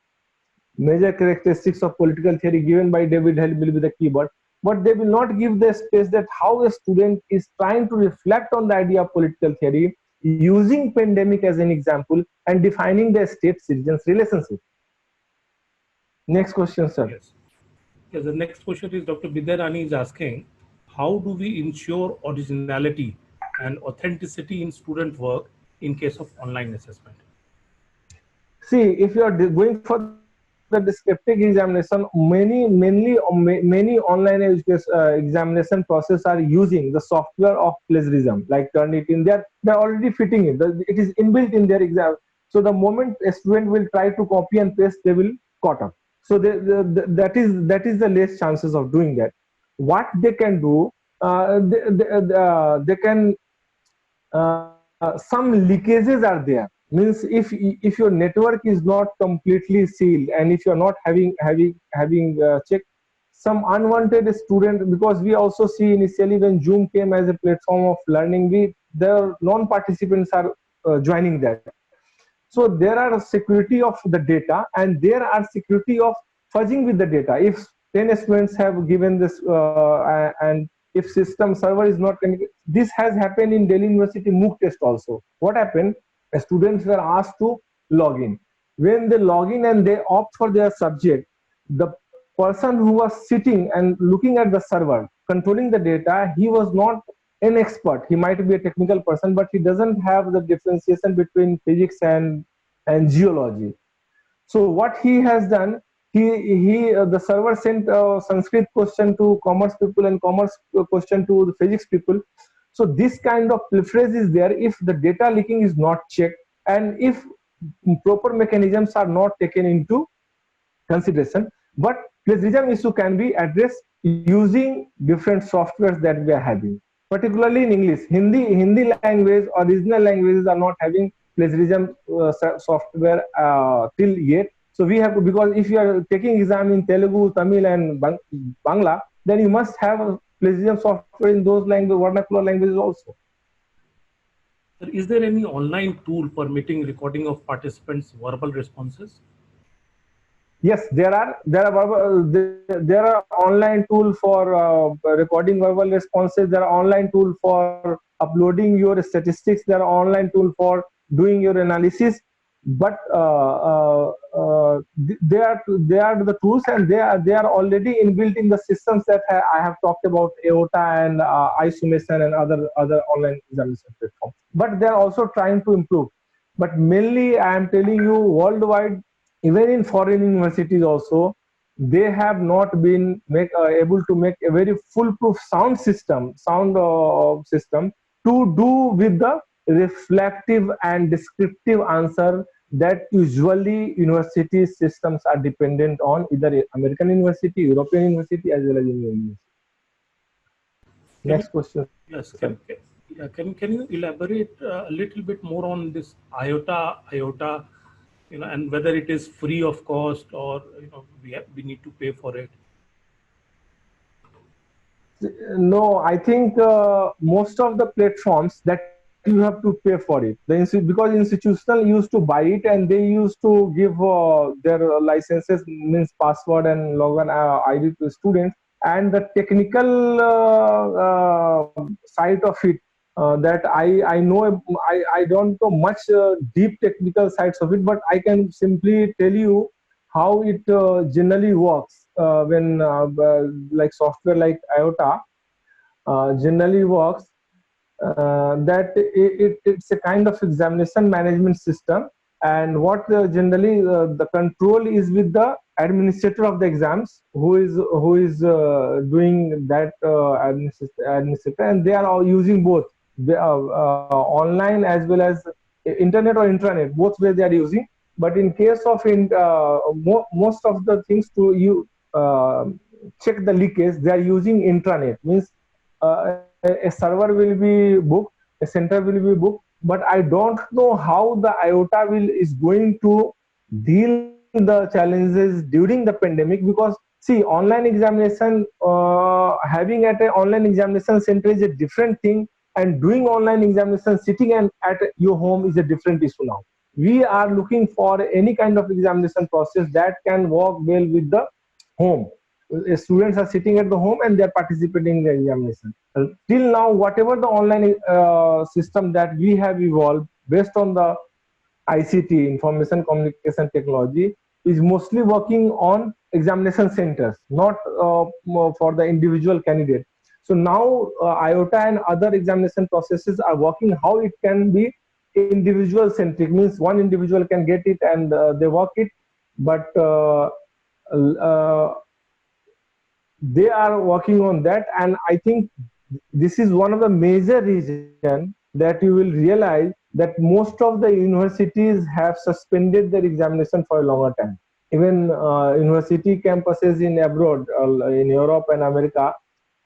major characteristics of political theory given by David Hill will be the keyword, but they will not give the space that how a student is trying to reflect on the idea of political theory using pandemic as an example and defining the state-citizens relationship. Next question, sir. Yes. Yes, the next question is Dr. Bidyarani is asking, how do we ensure originality and authenticity in student work in case of online assessment? See, if you are going for the descriptive examination, many online examination process are using the software of plagiarism, like Turnitin. They're already fitting it. It is inbuilt in their exam. So the moment a student will try to copy and paste, they will caught up. So that is the less chances of doing that. What they can do, they can some leakages are there. Means if your network is not completely sealed, and if you're not having checked some unwanted student, because we also see initially when Zoom came as a platform of learning, the non-participants are joining that. So there are security of the data, and there are security of fudging with the data. If 10 students have given this and if system server is not connected, this has happened in Delhi University MOOC test also. What happened? Students were asked to log in. When they log in and they opt for their subject, the person who was sitting and looking at the server, controlling the data, he was not an expert. He might be a technical person, but he doesn't have the differentiation between physics and geology. So what he has done, the server sent a Sanskrit question to commerce people and commerce question to the physics people. So this kind of pilferage is there if the data leaking is not checked, and if proper mechanisms are not taken into consideration. But plagiarism issue can be addressed using different softwares that we are having, particularly in English. Hindi language or regional languages are not having plagiarism software till yet. So we have to, because if you are taking exam in Telugu, Tamil and Bangla, then you must have plagiarism software in those vernacular languages also. Sir, is there any online tool permitting recording of participants' verbal responses? Yes, there are online tool for recording verbal responses. There are online tool for uploading your statistics. There are online tool for doing your analysis. But they are the tools, and they are already inbuilt in the systems that I have talked about, IOTA and iSumation and other online examination platforms. But they are also trying to improve. But mainly, I am telling you, worldwide, even in foreign universities also, they have not been able to make a very foolproof sound system to do with the reflective and descriptive answer that usually university systems are dependent on, either American university, European university, as well as Indian university. Can Next question. Yes, Sir. can you elaborate a little bit more on this IOTA, and whether it is free of cost or we need to pay for it? No, I think most of the platforms that you have to pay for it. Because institutional used to buy it, and they used to give their licenses, means password and login ID to students, and the technical side of it, that I know, I don't know much deep technical sides of it, but I can simply tell you how it generally works when like software like IOTA generally works. That it's a kind of examination management system, and what generally the control is with the administrator of the exams, who is doing that administrator, and they are all using both online as well as internet or intranet, both ways they are using. But in case of most of the things to you check the leakage, they are using intranet, means a server will be booked, a center will be booked, but I don't know how the IOTA is going to deal the challenges during the pandemic. Because see, online examination, having at an online examination center is a different thing, and doing online examination sitting at your home is a different issue now. We are looking for any kind of examination process that can work well with the home. Students are sitting at the home and they are participating in the examination. Till now, whatever the online system that we have evolved based on the ICT, information communication technology, is mostly working on examination centers, not for the individual candidate. So now IOTA and other examination processes are working how it can be individual centric, means one individual can get it and they work it, but they are working on that. And I think this is one of the major reasons that you will realize that most of the universities have suspended their examination for a longer time. Even university campuses in abroad, in Europe and America,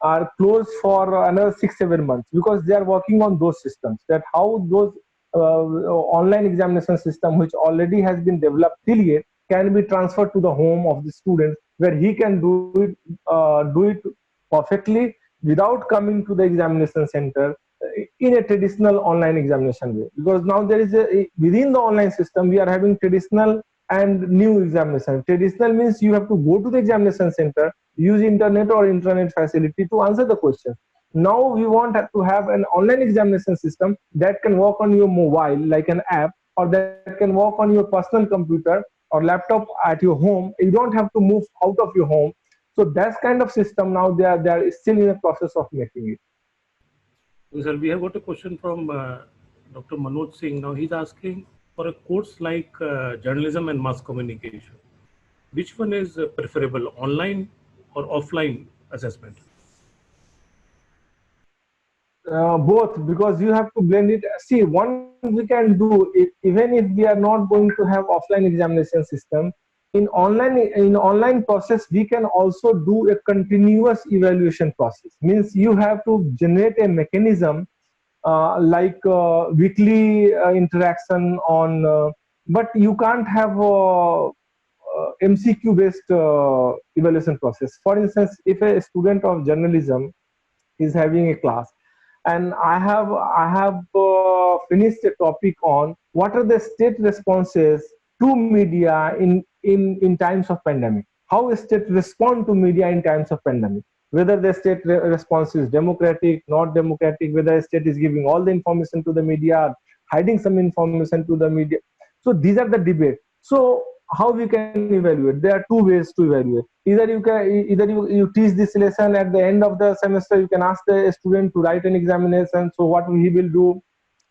are closed for another 6-7 months, because they are working on those systems, that how those online examination system, which already has been developed till yet, can be transferred to the home of the student, where he can do it perfectly without coming to the examination center in a traditional online examination way. Because now there is within the online system we are having traditional and new examination. Traditional means you have to go to the examination center, use internet or intranet facility to answer the question. Now we want to have an online examination system that can work on your mobile like an app, or that can work on your personal computer or laptop at your home. You don't have to move out of your home. So that kind of system now they are still in the process of making it. Sir, we have got a question from Dr. Manoj Singh. Now he's asking, for a course like journalism and mass communication, which one is preferable, online or offline assessment? Both, because you have to blend it. See, one we can do it, even if we are not going to have offline examination system. In online process, we can also do a continuous evaluation process. Means you have to generate a mechanism like weekly interaction on, but you can't have MCQ based evaluation process. For instance, if a student of journalism is having a class, and I have finished a topic on what are the state responses to media in times of pandemic. How state respond to media in times of pandemic, whether the state response is democratic, not democratic, whether the state is giving all the information to the media, hiding some information to the media. So these are the debate. So how we can evaluate? There are two ways to evaluate. Either you teach this lesson at the end of the semester, you can ask the student to write an examination. So what he will do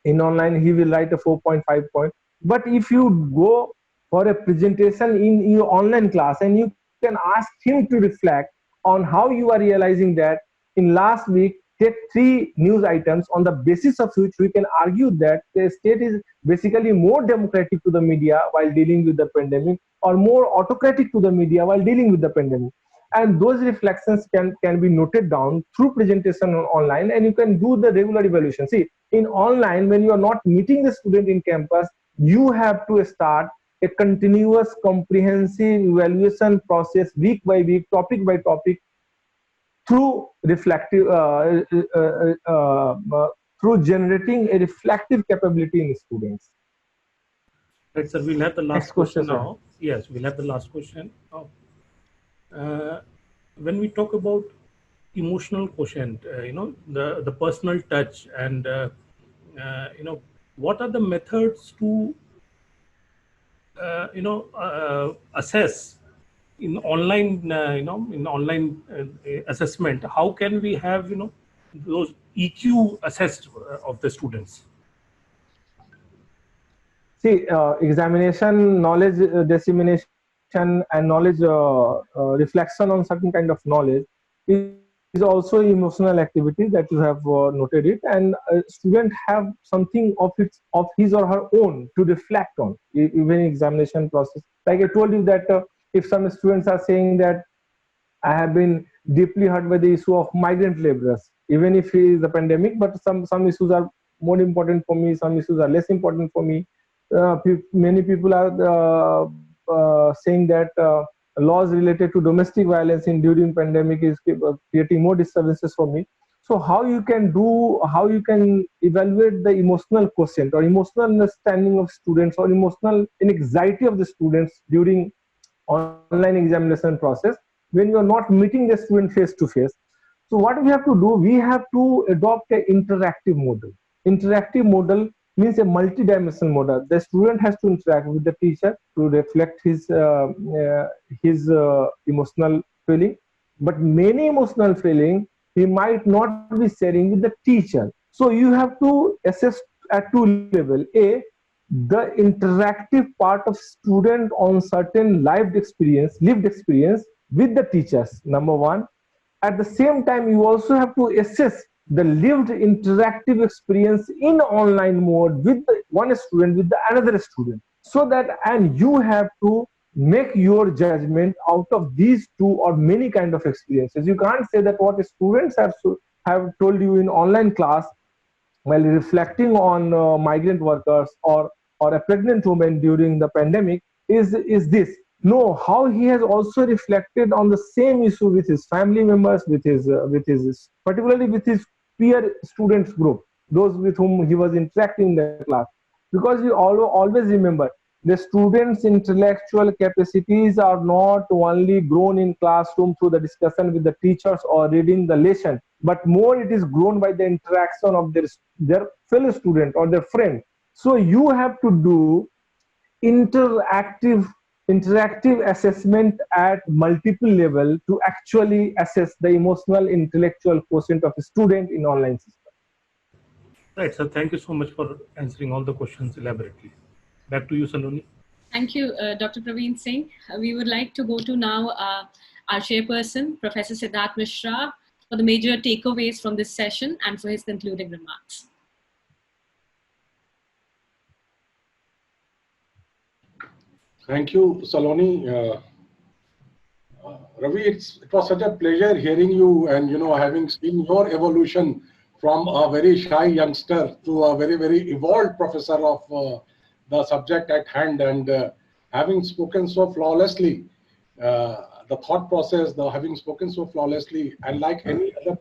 in online, he will write a 4.5 point. But if you go for a presentation in your online class and you can ask him to reflect on how you are realizing that in last week, take 3 news items on the basis of which we can argue that the state is basically more democratic to the media while dealing with the pandemic, or more autocratic to the media while dealing with the pandemic. And those reflections can be noted down through presentation online, and you can do the regular evaluation. See, in online, when you are not meeting the student in campus, you have to start a continuous comprehensive evaluation process week by week, topic by topic, through reflective through generating a reflective capability in students. Right, sir. We'll have the last Next question, now. Yes, we'll have the last question now. When we talk about emotional quotient, the personal touch, and what are the methods to assess in online assessment? How can we have those EQ assessed of the students? See, examination, knowledge dissemination, and knowledge reflection on certain kind of knowledge is also emotional activity that you have noted it, and a student have something of his or her own to reflect on even in examination process. Like I told you that if some students are saying that I have been deeply hurt by the issue of migrant laborers, even if it is a pandemic, but some issues are more important for me, some issues are less important for me. Many people are saying that laws related to domestic violence in during pandemic is creating more disturbances for me. So how you can evaluate the emotional quotient or emotional understanding of students or emotional anxiety of the students during online examination process when you are not meeting the student face to face. So what we have to do, we have to adopt an interactive model. Interactive model means a multi-dimensional model. The student has to interact with the teacher to reflect his emotional feeling, but many emotional feeling he might not be sharing with the teacher. So you have to assess at 2 levels. A, the interactive part of student on certain lived experience with the teachers, number 1. At the same time, you also have to assess the lived interactive experience in online mode with one student with the another student, so that, and you have to make your judgment out of these 2 or many kind of experiences. You can't say that what students have told you in online class while reflecting on migrant workers or a pregnant woman during the pandemic is this. No, how he has also reflected on the same issue with his family members, with his particularly with his peer students group, those with whom he was interacting in the class. Because you always remember, the students' intellectual capacities are not only grown in classroom through the discussion with the teachers or reading the lesson, but more it is grown by the interaction of their fellow student or their friend. So you have to do interactive assessment at multiple level to actually assess the emotional intellectual quotient of a student in online system. Right, sir. Thank you so much for answering all the questions elaborately. Back to you, Saloni. Thank you, Dr. Praveen Singh. We would like to go to now our chairperson, Professor Siddharth Mishra, for the major takeaways from this session and for his concluding remarks. Thank you, Saloni. Ravi, it was such a pleasure hearing you and having seen your evolution from a very shy youngster to a very, very evolved professor of the subject at hand, and having spoken so flawlessly, the thought process, having spoken so flawlessly, and like any other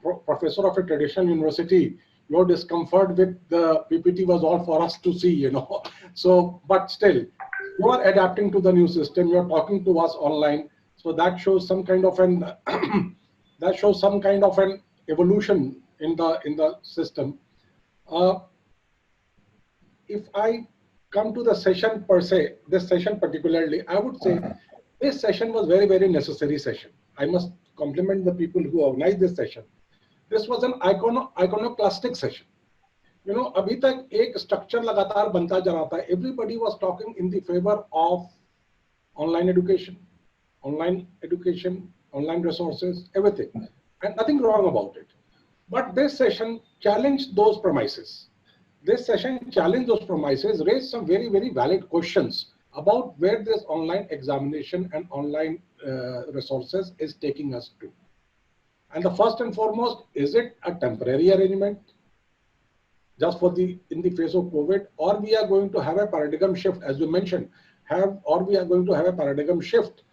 professor of a traditional university, your discomfort with the PPT was all for us to see, you know. So, but still, you are adapting to the new system. You are talking to us online, so that shows some kind of an that shows some kind of an evolution in the system. If I come to the session per se, this session particularly, I would say this session was very, very necessary session. I must compliment the people who organized this session. This was an iconoclastic session. You know, अभी तक एक structure लगातार बनता जा रहा था. Everybody was talking in the favor of online education, online resources, everything, and nothing wrong about it. But this session challenged those premises. This session challenged those premises, raised some very, very valid questions about where this online examination and online resources is taking us to. And the first and foremost, is it a temporary arrangement just for in the face of COVID, or we are going to have a paradigm shift, as you mentioned, or we are going to have a paradigm shift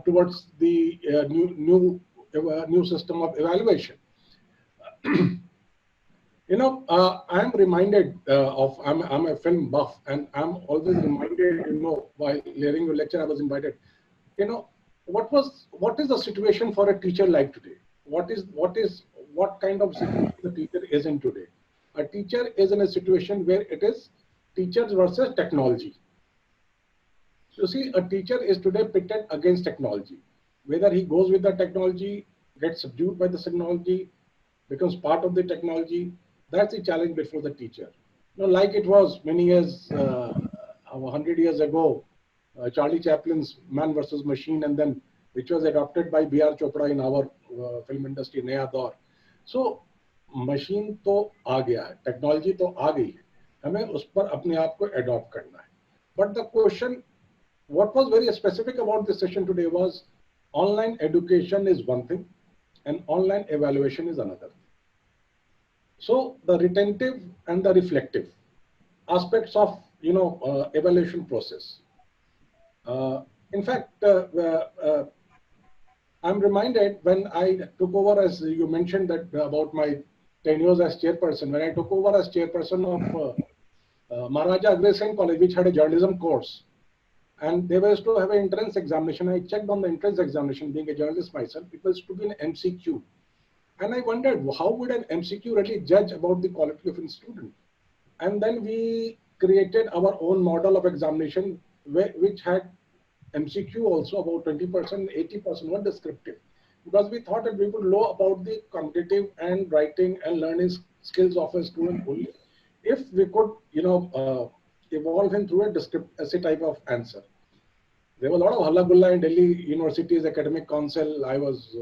towards the new system of evaluation. You know, I'm reminded I'm a film buff, and I'm always reminded, you know, while hearing your lecture, I was invited. You know, what is the situation for a teacher like today? What kind of situation the teacher is in today? A teacher is in a situation where it is teachers versus technology. So see, a teacher is today pitted against technology. Whether he goes with the technology, gets subdued by the technology, becomes part of the technology, that's the challenge before the teacher. You know, like it was many years, 100 years ago, Charlie Chaplin's Man versus Machine, and then which was adopted by B.R. Chopra in our film industry, Naya Daur. So, machine तो आ गया है, technology तो आ गई है, हमें उस पर अपने आप को adopt करना है. But the question, what was very specific about this session today was, online education is one thing, and online evaluation is another. So the retentive and the reflective aspects of, you know, evaluation process. In fact, I'm reminded when I took over, as you mentioned that about my tenures as chairperson, when I took over as chairperson of Maharaja Agrey Singh College, which had a journalism course, and they were to have an entrance examination. I checked on the entrance examination, being a journalist myself, it was to be an MCQ. And I wondered, how would an MCQ really judge about the quality of a student? And then we created our own model of examination, which had MCQ also about 20%, 80% were descriptive. Because we thought that we would know about the cognitive and writing and learning skills of a student only if we could, you know, evolve him through a descriptive essay type of answer. There was a lot of halla gulla in Delhi University's academic council. I was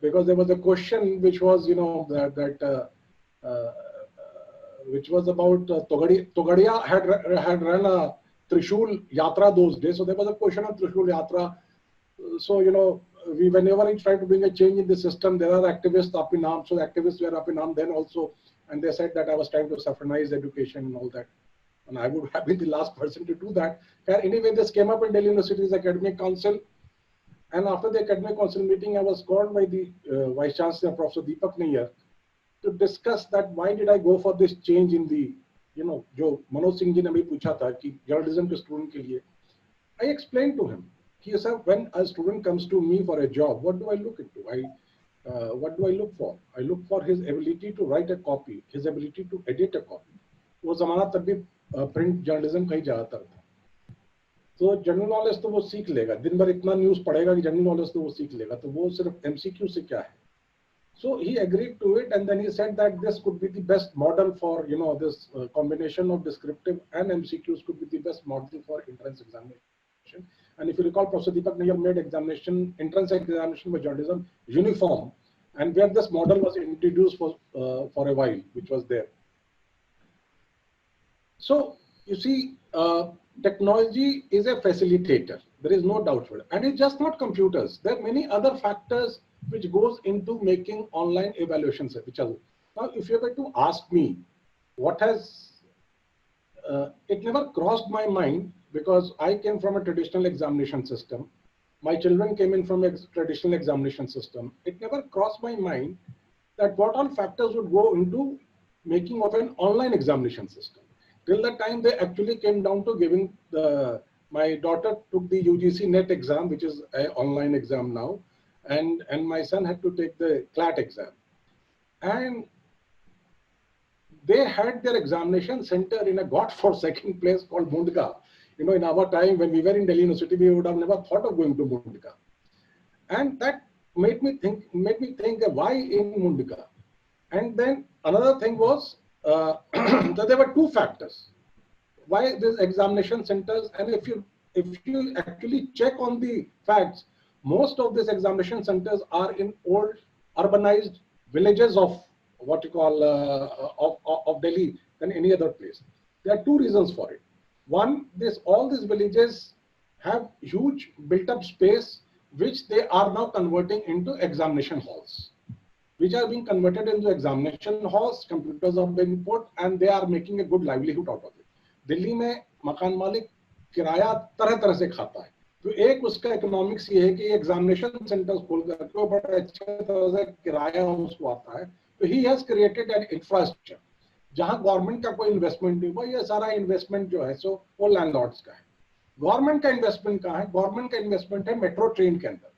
because there was a question which was, you know, which was about Togadia had run a Trishul Yatra those days. So there was a question of Trishul Yatra. So, you know, whenever we try to bring a change in the system, there are activists up in arms. So the activists were up in arms then also. And they said that I was trying to saffronize education and all that. And I would have been the last person to do that. Anyway, this came up in Delhi University's academic council. And after the academic council meeting, I was called by the Vice Chancellor, Professor Deepak Nayyar, to discuss that why did I go for this change in the, you know, jo Manoj Singh ji ne bhi pucha tha ki journalism ke student ke liye. I explained to him, he said, when a student comes to me for a job, what do I look into? What do I look for? I look for his ability to write a copy, his ability to edit a copy. वो ज़माना तब भी print journalism का ही ज़्यादातर था. तो general knowledge तो वो सीख लेगा, दिन भर इतना न्यूज़ पढ़ेगा कि जनरल नॉलेज तो वो सीख लेगा, तो वो सिर्फ MCQ से क्या है? So he agreed to it, and then he said that this could be the best model for, you know, this combination of descriptive and MCQs could be the best model for entrance examination. And if you recall, Professor Deepak Nayyar made entrance examination for journalism uniform, and where this model was introduced for a while, which was there. So you see, technology is a facilitator. There is no doubt for it, and it's just not computers. There are many other factors which goes into making online evaluations. Now, if you were to ask me, what has it never crossed my mind, because I came from a traditional examination system, my children came in from a traditional examination system, it never crossed my mind that what all factors would go into making of an online examination system. Till the time they actually came down to giving my daughter took the UGC NET exam, which is an online exam now, and my son had to take the CLAT exam. And they had their examination center in a god-forsaken place called Mundka. You know, in our time when we were in Delhi University, we would have never thought of going to Mundka. And that made me think why in Mundka? And then another thing was that there were two factors. Why these examination centers? And if you actually check on the facts, most of these examination centers are in old urbanized villages of what you call of Delhi than any other place. There are two reasons for it. One, all these villages have huge built-up space which they are now converting into examination halls, which are being converted into examination halls, computers are being put, and they are making a good livelihood out of it. Delhi में मकान मालिक किराया तरह तरह से खाता है, तो एक उसका इकोनॉमिक्स ये है कि एग्जामिनेशन सेंटर्स खोल करके बड़े अच्छे तरह से किराया उसको आता है, तो he has created an infrastructure जहां गवर्नमेंट का कोई इन्वेस्टमेंट नहीं हुआ, ये सारा इन्वेस्टमेंट जो है सो वो लैंडलॉर्ड्स का है। गवर्नमेंट का इन्वेस्टमेंट कहाँ है? गवर्नमेंट का इन्वेस्टमेंट है मेट्रो ट्रेन के अंदर।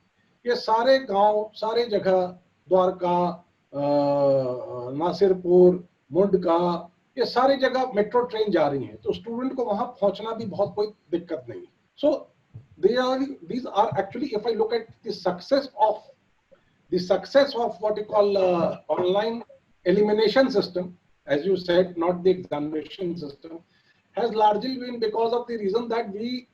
ये सारे गांव, सारे जगह, द्वारका, नासिरपुर, मुंडका, ये सारी जगह मेट्रो ट्रेन जा रही है, तो स्टूडेंट को वहां पहुंचना भी बहुत कोई दिक्कत नहीं है। सो these are actually, if I look at the success of what you call online elimination system, as you said, not the examination system, has largely been because of the reason that we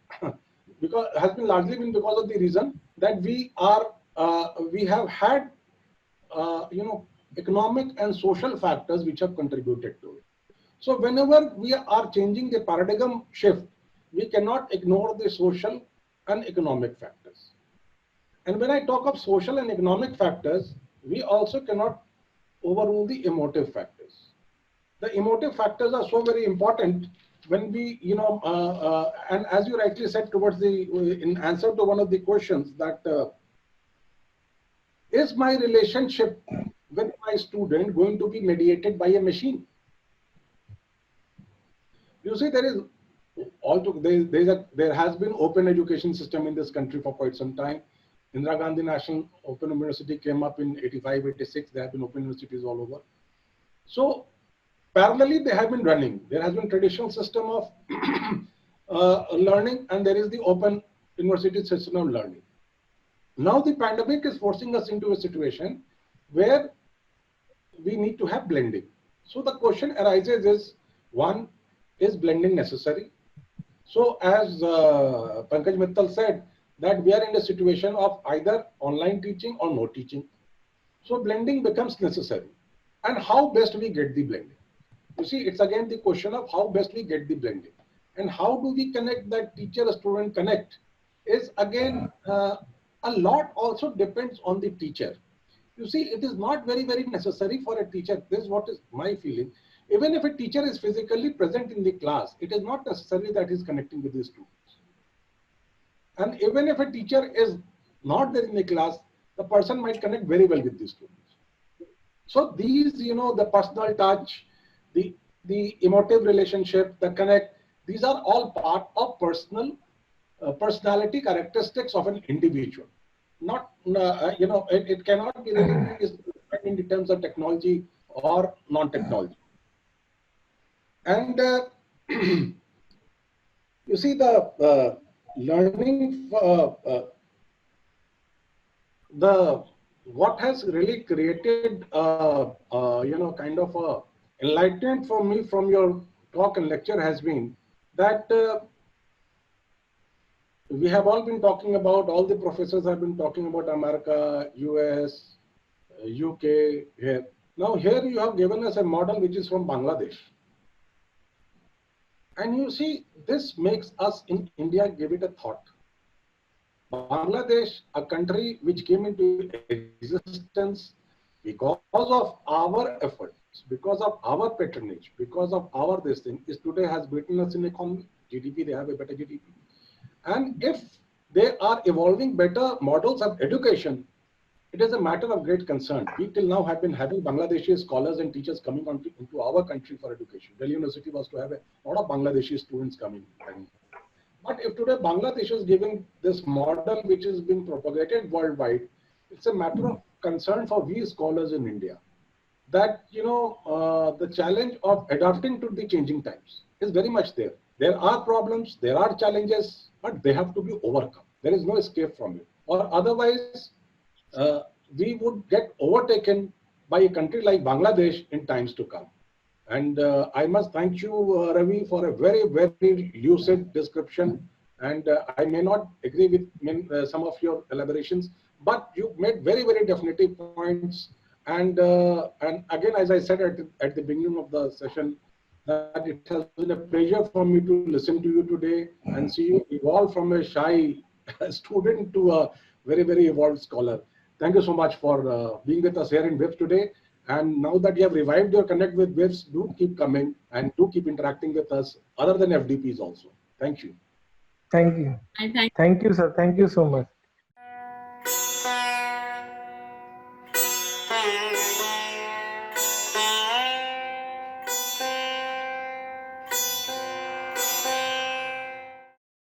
have had economic and social factors which have contributed to it. So whenever we are changing the paradigm shift, we cannot ignore the social and economic factors. And when I talk of social and economic factors, we also cannot overrule the emotive factors. The emotive factors are so very important when we, and as you rightly said towards in answer to one of the questions, that is my relationship with my student going to be mediated by a machine? You see, there has been open education system in this country for quite some time. Indira Gandhi National Open University came up in 85, 86. There have been open universities all over. So parallelly, they have been running. There has been traditional system of learning, and there is the open university system of learning. Now the pandemic is forcing us into a situation where we need to have blending. So the question arises is, one, is blending necessary? So as Pankaj Mittal said, that we are in a situation of either online teaching or no teaching. So blending becomes necessary. And how best we get the blending? You see, it's again the question of how best we get the blending. And how do we connect that teacher-student connect is again, a lot also depends on the teacher. You see, it is not very, very necessary for a teacher. This is what is my feeling. Even if a teacher is physically present in the class, it is not necessary that he is connecting with his students. And even if a teacher is not there in the class, the person might connect very well with the students. So these, the personal touch, the emotive relationship, the connect, these are all part of personality characteristics of an individual. Not, it cannot be really in terms of technology or non-technology. And you see, the learning, what has really created, kind of a enlightenment for me from your talk and lecture has been that we have all been talking about, all the professors have been talking about America, US, UK here. Now here you have given us a model which is from Bangladesh. And you see, this makes us in India give it a thought. Bangladesh, a country which came into existence because of our efforts, because of our patronage, because of our this thing, is today has beaten us in economy, GDP, they have a better GDP. And if they are evolving better models of education, it is a matter of great concern. We till now have been having Bangladeshi scholars and teachers coming into our country for education. Delhi University was to have a lot of Bangladeshi students coming. But if today Bangladesh is giving this model which is being propagated worldwide, it's a matter of concern for we scholars in India. That, the challenge of adapting to the changing times is very much there. There are problems, there are challenges, but they have to be overcome. There is no escape from it. Or otherwise, we would get overtaken by a country like Bangladesh in times to come. And I must thank you, Ravi, for a very, very lucid description. And I may not agree with some of your elaborations, but you made very, very definitive points. And again, as I said at the beginning of the session, that it has been a pleasure for me to listen to you today and see you evolve from a shy student to a very, very evolved scholar. Thank you so much for being with us here in WIPS today. And now that you have revived your connect with WIPS, do keep coming and do keep interacting with us other than FDPs also. Thank you. Thank you. And Thank you, sir. Thank you so much. Thank you.